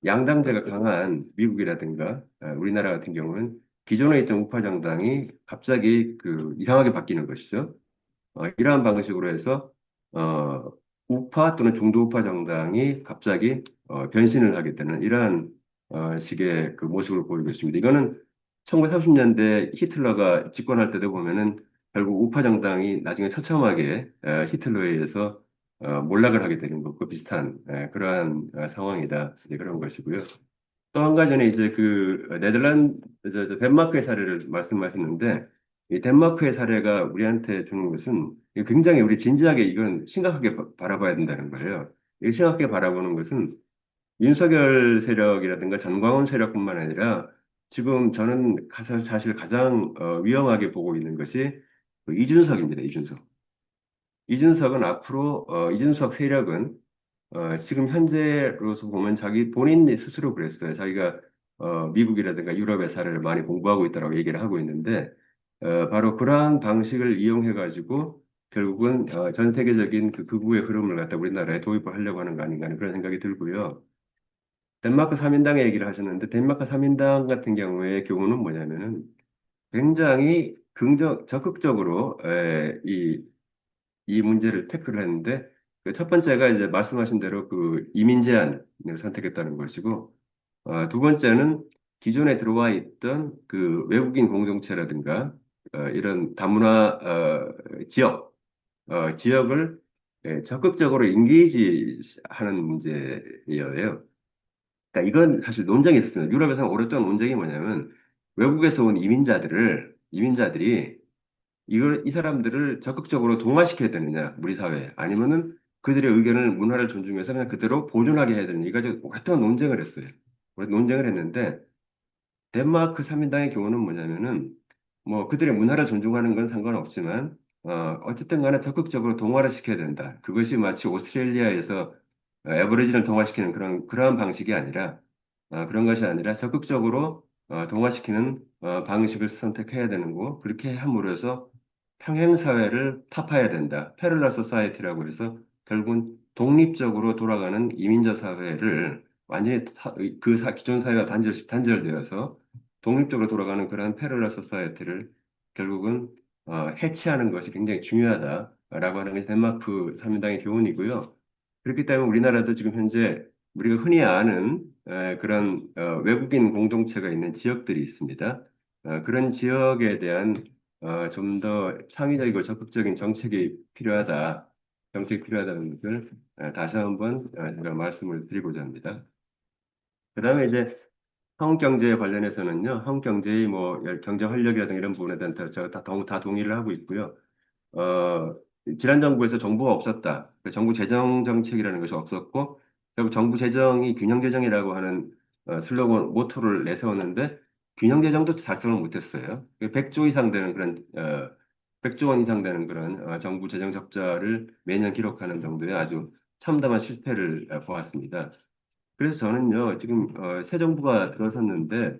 양당제가 강한 미국이라든가 우리나라 같은 경우는 기존에 있던 우파 정당이 갑자기 그 이상하게 바뀌는 것이죠. 이러한 방식으로 해서 어, 우파 또는 중도우파 정당이 갑자기 변신을 하게 되는 이러한 식의 그 모습을 보이고 있습니다. 이거는 1930년대 히틀러가 집권할 때도 보면은 결국 우파 정당이 나중에 처참하게 히틀러에 의해서 몰락을 하게 되는 것과 비슷한 그러한 상황이다. 이제 그런 것이고요. 또 한 가지는 이제 그 덴마크의 사례를 말씀하시는데 이 덴마크의 사례가 우리한테 주는 것은 굉장히 우리 진지하게 이건 심각하게 바라봐야 된다는 거예요. 이 심각하게 바라보는 것은 윤석열 세력이라든가 전광훈 세력뿐만 아니라 지금 저는 사실 가장 위험하게 보고 있는 것이 그 이준석입니다. 이준석. 이준석은 앞으로 이준석 세력은 지금 현재로서 보면 자기 본인 스스로 그랬어요. 자기가 미국이라든가 유럽의 사례를 많이 공부하고 있다라고 얘기를 하고 있는데 바로 그러한 방식을 이용해 가지고 결국은 전 세계적인 그 극우의 흐름을 갖다 우리나라에 도입을 하려고 하는 거 아닌가 하는 그런 생각이 들고요. 덴마크 3인당의 얘기를 하셨는데 덴마크 3인당 같은 경우의 교훈은 뭐냐면은 굉장히 적극적으로 이 문제를 태클을 했는데 그 첫 번째가 이제 말씀하신 대로 그 이민 제한을 선택했다는 것이고 두 번째는 기존에 들어와 있던 그 외국인 공동체라든가 이런 다문화 지역을 적극적으로 인게이지 하는 문제예요. 그러니까 이건 사실 논쟁이 있었습니다. 유럽에서는 오랫동안 논쟁이 뭐냐면 외국에서 온 이민자들이 이 사람들을 적극적으로 동화시켜야 되느냐, 우리 사회에. 아니면은 그들의 의견을, 문화를 존중해서 그냥 그대로 보존하게 해야 되느냐. 이거 가지고 오랫동안 논쟁을 했어요. 오래 논쟁을 했는데, 덴마크 3인당의 경우는 뭐냐면은, 뭐, 그들의 문화를 존중하는 건 상관없지만, 어쨌든 간에 적극적으로 동화를 시켜야 된다. 그것이 마치 오스트레일리아에서 애버리진을 동화시키는 그런 방식이 아니라, 그런 것이 아니라 적극적으로 동화시키는 방식을 선택해야 되는 거고, 그렇게 함으로써 평행사회를 타파해야 된다. 패럴럴 소사이티라고 해서 결국은 독립적으로 돌아가는 이민자 사회를 완전히 기존 사회와 단절되어서 독립적으로 돌아가는 그런 패럴럴 소사이티를 결국은 해치하는 것이 굉장히 중요하다라고 하는 것이 덴마크 삼인당의 교훈이고요. 그렇기 때문에 우리나라도 지금 현재 우리가 흔히 아는 그런 외국인 공동체가 있는 지역들이 있습니다. 그런 지역에 대한 좀 더 창의적이고 적극적인 정책이 필요하다는 것을 다시 한번 제가 말씀을 드리고자 합니다. 그다음에 이제 한국 경제에 관련해서는요, 한국 경제의 뭐 경제 활력이라든가 이런 부분에 대한 제가 다 동의를 하고 있고요. 어, 지난 정부에서 정부가 없었다. 그 정부 재정 정책이라는 것이 없었고, 결국 정부 재정이 균형 재정이라고 하는 슬로건, 모토를 내세웠는데, 균형 재정도 달성을 못했어요. 100조 이상 되는 그런, 100조 원 이상 되는 그런 정부 재정 적자를 매년 기록하는 정도의 아주 참담한 실패를 보았습니다. 그래서 저는요, 지금 새 정부가 들어섰는데,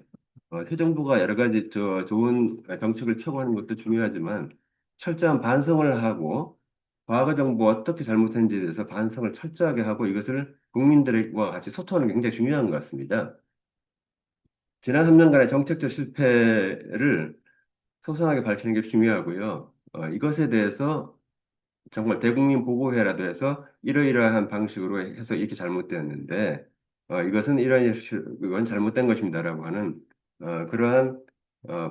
새 정부가 여러 가지 좋은 정책을 펴고하는 것도 중요하지만, 철저한 반성을 하고, 과거 정부 어떻게 잘못했는지에 대해서 반성을 철저하게 하고, 이것을 국민들과 같이 소통하는 게 굉장히 중요한 것 같습니다. 지난 3년간의 정책적 실패를 소상하게 밝히는 게 중요하고요. 이것에 대해서 정말 대국민 보고회라도 해서 이러이러한 방식으로 해서 이렇게 잘못되었는데 이것은 이건 잘못된 것입니다라고 하는 그러한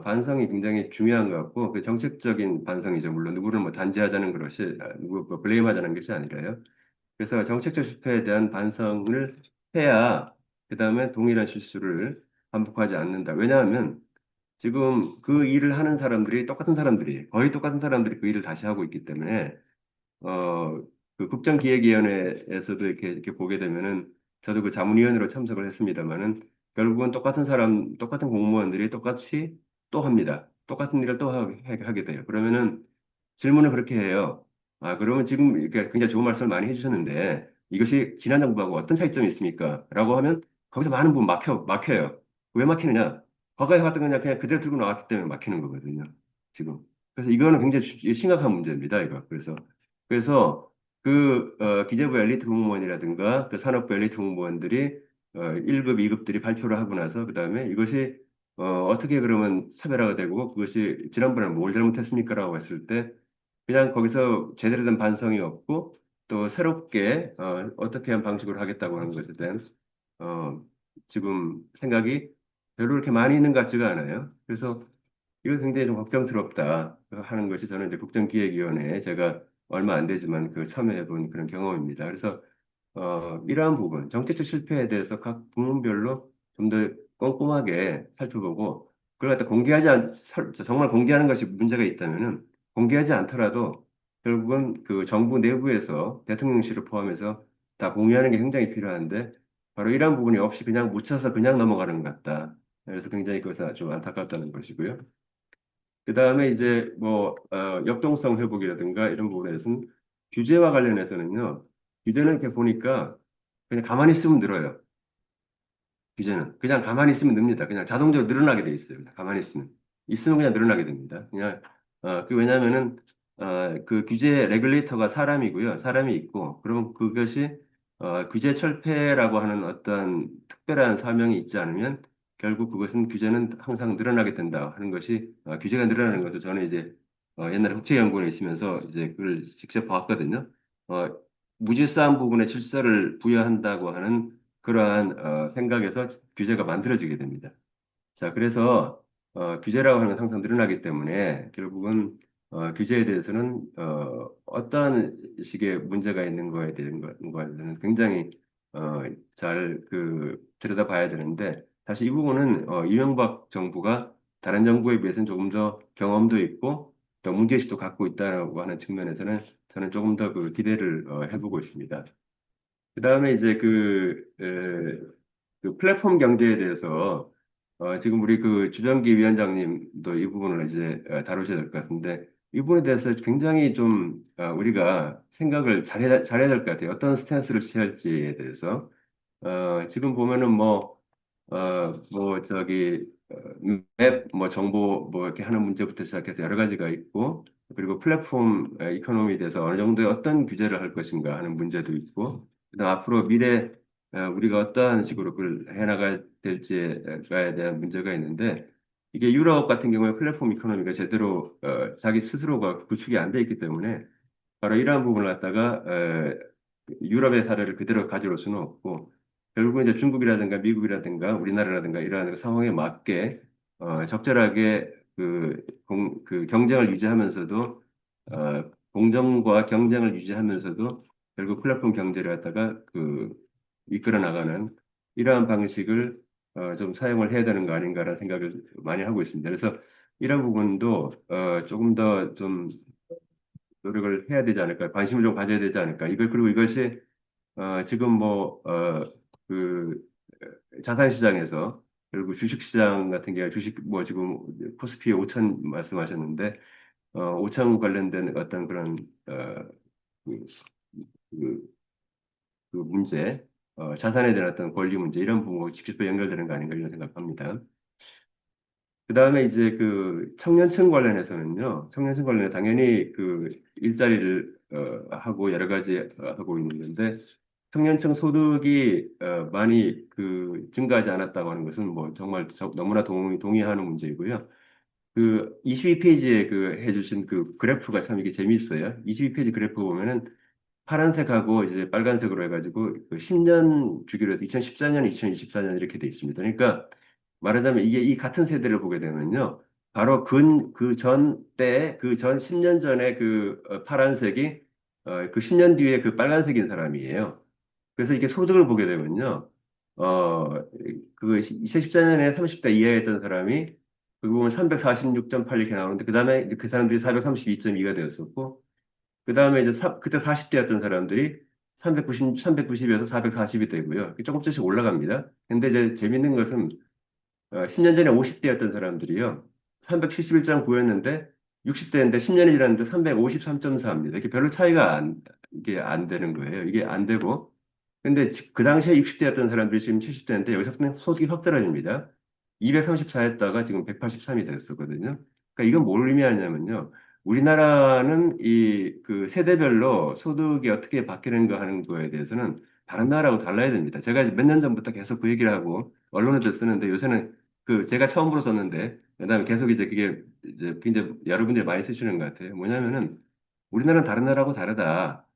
반성이 굉장히 중요한 것 같고 그 정책적인 반성이죠. 물론 누구를 뭐 단죄하자는 것이 누구 뭐 블레임하자는 것이 아니라요. 그래서 정책적 실패에 대한 반성을 해야 그다음에 동일한 실수를 반복하지 않는다. 왜냐하면 지금 그 일을 하는 사람들이 거의 똑같은 사람들이 그 일을 다시 하고 있기 때문에 어, 그 국정기획위원회에서도 이렇게 보게 되면은 저도 그 자문위원으로 참석을 했습니다만은 결국은 똑같은 공무원들이 똑같이 또 합니다. 똑같은 일을 또 하게 돼요. 그러면은 질문을 그렇게 해요. 그러면 지금 이렇게 굉장히 좋은 말씀을 많이 해주셨는데 이것이 지난 정부하고 어떤 차이점이 있습니까? 라고 하면 거기서 많은 부분 막혀요. 왜 막히느냐? 과거에 해왔던 거 그냥 그대로 들고 나왔기 때문에 막히는 거거든요. 지금. 그래서 이거는 굉장히 심각한 문제입니다. 이거. 그래서 기재부 엘리트 공무원이라든가 그 산업부 엘리트 공무원들이 1급, 2급들이 발표를 하고 나서 그다음에 이것이 어떻게 그러면 차별화가 되고 그것이 지난번에 뭘 잘못했습니까라고 했을 때 그냥 거기서 제대로 된 반성이 없고 또 새롭게 어떻게 한 방식으로 하겠다고 하는 것에 대한 어, 지금 생각이 별로 그렇게 많이 있는 것 같지가 않아요. 그래서 이거 굉장히 좀 걱정스럽다 하는 것이 저는 이제 국정기획위원회에 제가 얼마 안 되지만 그 참여해본 그런 경험입니다. 그래서 이러한 부분, 정책적 실패에 대해서 각 부문별로 좀 더 꼼꼼하게 살펴보고 그걸 갖다 정말 공개하는 것이 문제가 있다면은 공개하지 않더라도 결국은 그 정부 내부에서 대통령실을 포함해서 다 공유하는 게 굉장히 필요한데 바로 이러한 부분이 없이 그냥 묻혀서 그냥 넘어가는 것 같다. 그래서 굉장히 그것은 좀 안타깝다는 것이고요. 그 다음에 이제 뭐 역동성 회복이라든가 이런 부분에서는 규제와 관련해서는요. 규제는 이렇게 보니까 그냥 가만히 있으면 늘어요. 규제는 그냥 가만히 있으면 늡니다. 그냥 자동적으로 늘어나게 돼 있어요. 그냥 가만히 있으면 그냥 늘어나게 됩니다. 그냥 그 왜냐하면은 그 규제 레귤레이터가 사람이고요. 사람이 있고, 그럼 그것이 규제 철폐라고 하는 어떤 특별한 사명이 있지 않으면 결국 그것은 규제는 항상 늘어나게 된다 하는 것이 규제가 늘어나는 것을 저는 이제 옛날에 국제연구원에 있으면서 이제 그걸 직접 봤거든요. 어, 무질서한 부분에 질서를 부여한다고 하는 그러한 생각에서 규제가 만들어지게 됩니다. 자, 그래서 규제라고 하는 건 항상 늘어나기 때문에 결국은 규제에 대해서는 어떠한 식의 문제가 있는 거에 대한 거에는 굉장히 잘 들여다봐야 되는데 사실 이 부분은 이명박 정부가 다른 정부에 비해서는 조금 더 경험도 있고 또 문제의식도 갖고 있다고 하는 측면에서는 저는 조금 더 그 기대를 해보고 있습니다. 그다음에 이제 그 플랫폼 경제에 대해서 지금 우리 그 주정기 위원장님도 이 부분을 이제 다루셔야 될 것 같은데 이 부분에 대해서 굉장히 좀 우리가 생각을 잘해야 될 것 같아요. 어떤 스탠스를 취할지에 대해서 지금 보면은 맵, 뭐, 정보, 뭐, 이렇게 하는 문제부터 시작해서 여러 가지가 있고, 그리고 플랫폼 이코노미에 대해서 어느 정도의 어떤 규제를 할 것인가 하는 문제도 있고, 그다음 앞으로 미래 우리가 어떠한 식으로 그걸 해나가야 될지에 대한 문제가 있는데, 이게 유럽 같은 경우에 플랫폼 이코노미가 제대로 자기 스스로가 구축이 안 돼 있기 때문에 바로 이러한 부분을 갖다가 유럽의 사례를 그대로 가져올 수는 없고 결국은 이제 중국이라든가 미국이라든가 우리나라라든가 이러한 그 상황에 맞게 적절하게 그 경쟁을 유지하면서도 공정과 경쟁을 유지하면서도 결국 플랫폼 경제를 갖다가 이끌어 나가는 이러한 방식을 좀 사용을 해야 되는 거 아닌가라는 생각을 많이 하고 있습니다. 그래서 이런 부분도 조금 더좀 노력을 해야 되지 않을까, 관심을 좀 가져야 되지 않을까. 그리고 이것이, 지금 그, 자산시장에서, 결국 주식시장 같은 경우, 지금, 코스피 5천 말씀하셨는데, 5천 관련된 어떤 그런, 그, 그, 그 문제, 자산에 대한 어떤 권리 문제, 이런 부분과 직접 연결되는 거 아닌가, 이런 생각합니다. 그 다음에 이제 그 청년층 관련해서는요, 청년층 관련해 당연히 그 일자리를 하고 여러 가지 하고 있는데, 청년층 소득이 많이 증가하지 않았다고 하는 것은 뭐 정말 너무나 동의하는 문제이고요. 그 22페이지에 해주신 그 그래프가 참 이게 재미있어요. 22페이지 그래프 보면은 파란색하고 이제 빨간색으로 해가지고 그 10년 주기로 해서 2014년, 2024년 이렇게 돼 있습니다. 그러니까 말하자면 이게 이 같은 세대를 보게 되면요. 바로 그 전 10년 전에 파란색이 그 10년 뒤에 그 빨간색인 사람이에요. 그래서 이게 소득을 보게 되면요. 어, 2014년에 30대 이하였던 사람이 그 보면 346.8 이렇게 나오는데 그 다음에 그 사람들이 432.2가 되었었고 그 다음에 이제 그때 40대였던 사람들이 390에서 440이 되고요. 조금씩 올라갑니다. 근데 이제 재밌는 것은 10년 전에 50대였던 사람들이요. 371.9였는데 60대인데 10년이 지났는데 353.4입니다. 이게 별로 이게 안 되는 거예요. 이게 안 되고. 근데 그 당시에 60대였던 사람들이 지금 70대인데 여기서부터 소득이 확 떨어집니다. 234였다가 지금 183이 됐었거든요. 그러니까 이건 뭘 의미하냐면요. 우리나라는 그 세대별로 소득이 어떻게 바뀌는가 하는 거에 대해서는 다른 나라하고 달라야 됩니다. 제가 몇 년 전부터 계속 그 얘기를 하고 언론에도 쓰는데 요새는 제가 처음으로 썼는데 그다음에 계속 이제 그게 이제 굉장히 여러분들이 많이 쓰시는 것 같아요. 뭐냐면은 우리나라는 다른 나라하고 다르다.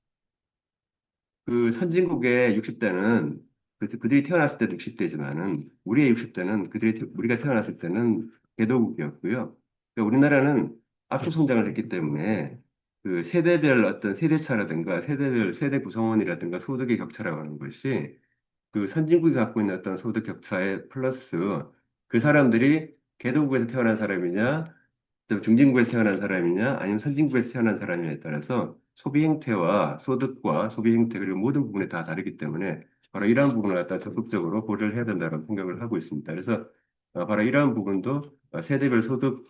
그 선진국의 60대는 그들이 태어났을 때도 60대지만은 우리의 60대는 우리가 태어났을 때는 개도국이었고요. 그러니까 우리나라는 압축 성장을 했기 때문에 그 세대별 어떤 세대차라든가 세대별 세대 구성원이라든가 소득의 격차라고 하는 것이 그 선진국이 갖고 있는 어떤 소득 격차에 플러스 그 사람들이 개도국에서 태어난 사람이냐 또 중진국에서 태어난 사람이냐 아니면 선진국에서 태어난 사람이냐에 따라서 소비 행태와 소득과 소비 행태 그리고 모든 부분이 다 다르기 때문에 바로 이러한 부분을 갖다 적극적으로 고려를 해야 된다고 생각을 하고 있습니다. 그래서 바로 이러한 부분도 세대별 소득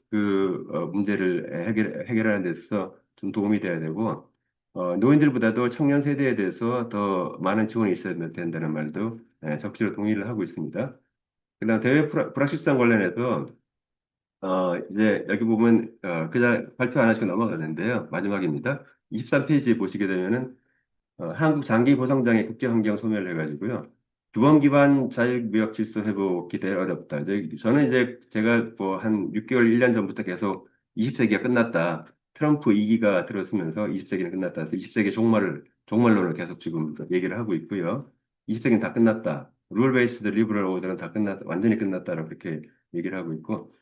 문제를 해결하는 데 있어서 좀 도움이 돼야 되고 노인들보다도 청년 세대에 대해서 더 많은 지원이 있어야 된다는 말도 적극적으로 동의를 하고 있습니다. 그다음 대외 불확실성 관련해서 이제 여기 보면 그냥 발표 안 하시고 넘어가는데요. 마지막입니다. 23페이지에 보시게 되면은 한국 장기 보상장애 국제 환경 소멸을 해가지고요. 주권 기반 자유무역 질서 회복이 대단히 어렵다. 저는 이제 제가 뭐 한 6개월, 1년 전부터 계속 20세기가 끝났다. 트럼프 2기가 들어서면서 20세기는 끝났다. 그래서 20세기 종말론을 계속 지금 얘기를 하고 있고요. 20세기는 다 끝났다. 룰 베이스드 리버럴 오더는 다 끝났다. 완전히 끝났다라고 그렇게 얘기를 하고 있고,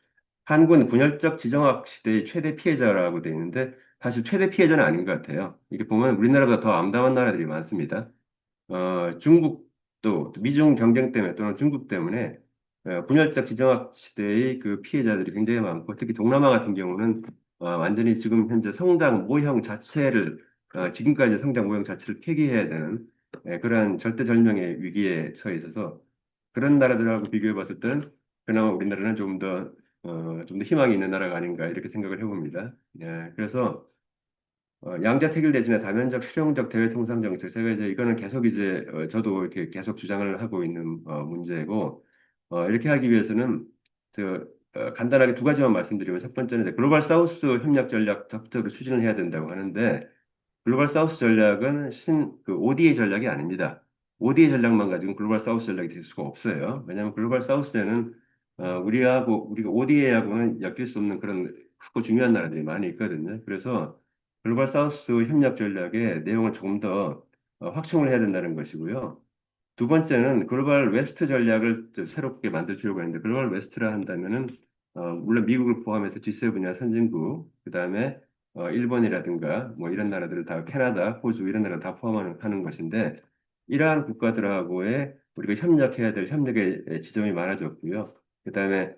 한국은 분열적 지정학 시대의 최대 피해자라고 되어 있는데, 사실 최대 피해자는 아닌 것 같아요. 이게 보면 우리나라보다 더 암담한 나라들이 많습니다. 중국도 미중 경쟁 때문에 또는 중국 때문에 분열적 지정학 시대의 그 피해자들이 굉장히 많고, 특히 동남아 같은 경우는 완전히 지금 현재 성장 모형 자체를 지금까지 성장 모형 자체를 폐기해야 되는 그러한 절대절명의 위기에 처해 있어서, 그런 나라들하고 비교해 봤을 때는 그나마 우리나라는 좀 더 희망이 있는 나라가 아닌가 이렇게 생각을 해봅니다. 그래서 양자택일 대신에 다면적 실용적 대외 통상 정책. 제가 이제 이거는 계속 이제 저도 이렇게 계속 주장을 하고 있는 문제고, 이렇게 하기 위해서는 간단하게 두 가지만 말씀드리면, 첫 번째는 이제 글로벌 사우스 협력 전략 적극적으로 추진을 해야 된다고 하는데, 글로벌 사우스 전략은 그 ODA 전략이 아닙니다. ODA 전략만 가지고 글로벌 사우스 전략이 될 수가 없어요. 왜냐하면 글로벌 사우스에는 우리가 ODA하고는 엮일 수 없는 그런 크고 중요한 나라들이 많이 있거든요. 그래서 글로벌 사우스 협력 전략의 내용을 조금 더 확충을 해야 된다는 것이고요. 두 번째는 글로벌 웨스트 전략을 좀 새롭게 만들 필요가 있는데, 글로벌 웨스트라 한다면은 물론 미국을 포함해서 G7이나 선진국, 그다음에 일본이라든가 뭐 이런 나라들을 다, 캐나다, 호주 이런 나라를 다 포함하는 것인데, 이러한 국가들하고의 우리가 협력해야 될 협력의 지점이 많아졌고요. 그다음에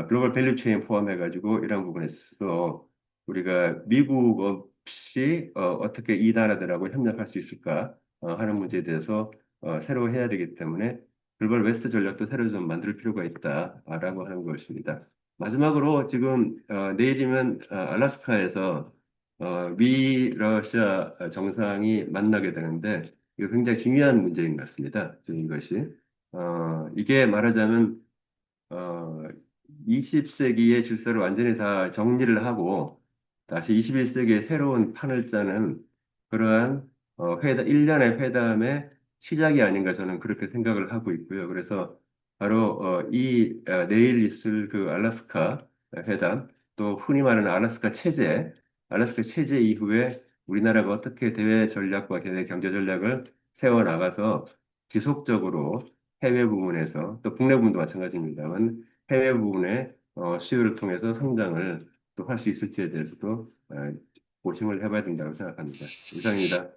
글로벌 밸류 체인 포함해가지고 이런 부분에 있어서 우리가 미국 없이 어떻게 이 나라들하고 협력할 수 있을까 하는 문제에 대해서 새로 해야 되기 때문에 글로벌 웨스트 전략도 새로 좀 만들 필요가 있다라고 하는 것입니다. 마지막으로 지금 내일이면 알래스카에서 미 러시아 정상이 만나게 되는데, 이거 굉장히 중요한 문제인 것 같습니다. 이것이 이게 말하자면 어, 20세기의 질서를 완전히 다 정리를 하고 다시 21세기의 새로운 판을 짜는 그러한 일련의 회담의 시작이 아닌가 저는 그렇게 생각을 하고 있고요. 그래서 바로 내일 있을 그 알래스카 회담, 또 흔히 말하는 알래스카 체제 이후에 우리나라가 어떻게 대외 전략과 대외 경제 전략을 세워 나가서 지속적으로 해외 부문에서, 또 국내 부문도 마찬가지입니다만 해외 부문의 수요를 통해서 성장을 또 할 수 있을지에 대해서도 고심을 해봐야 된다고 생각합니다. 이상입니다.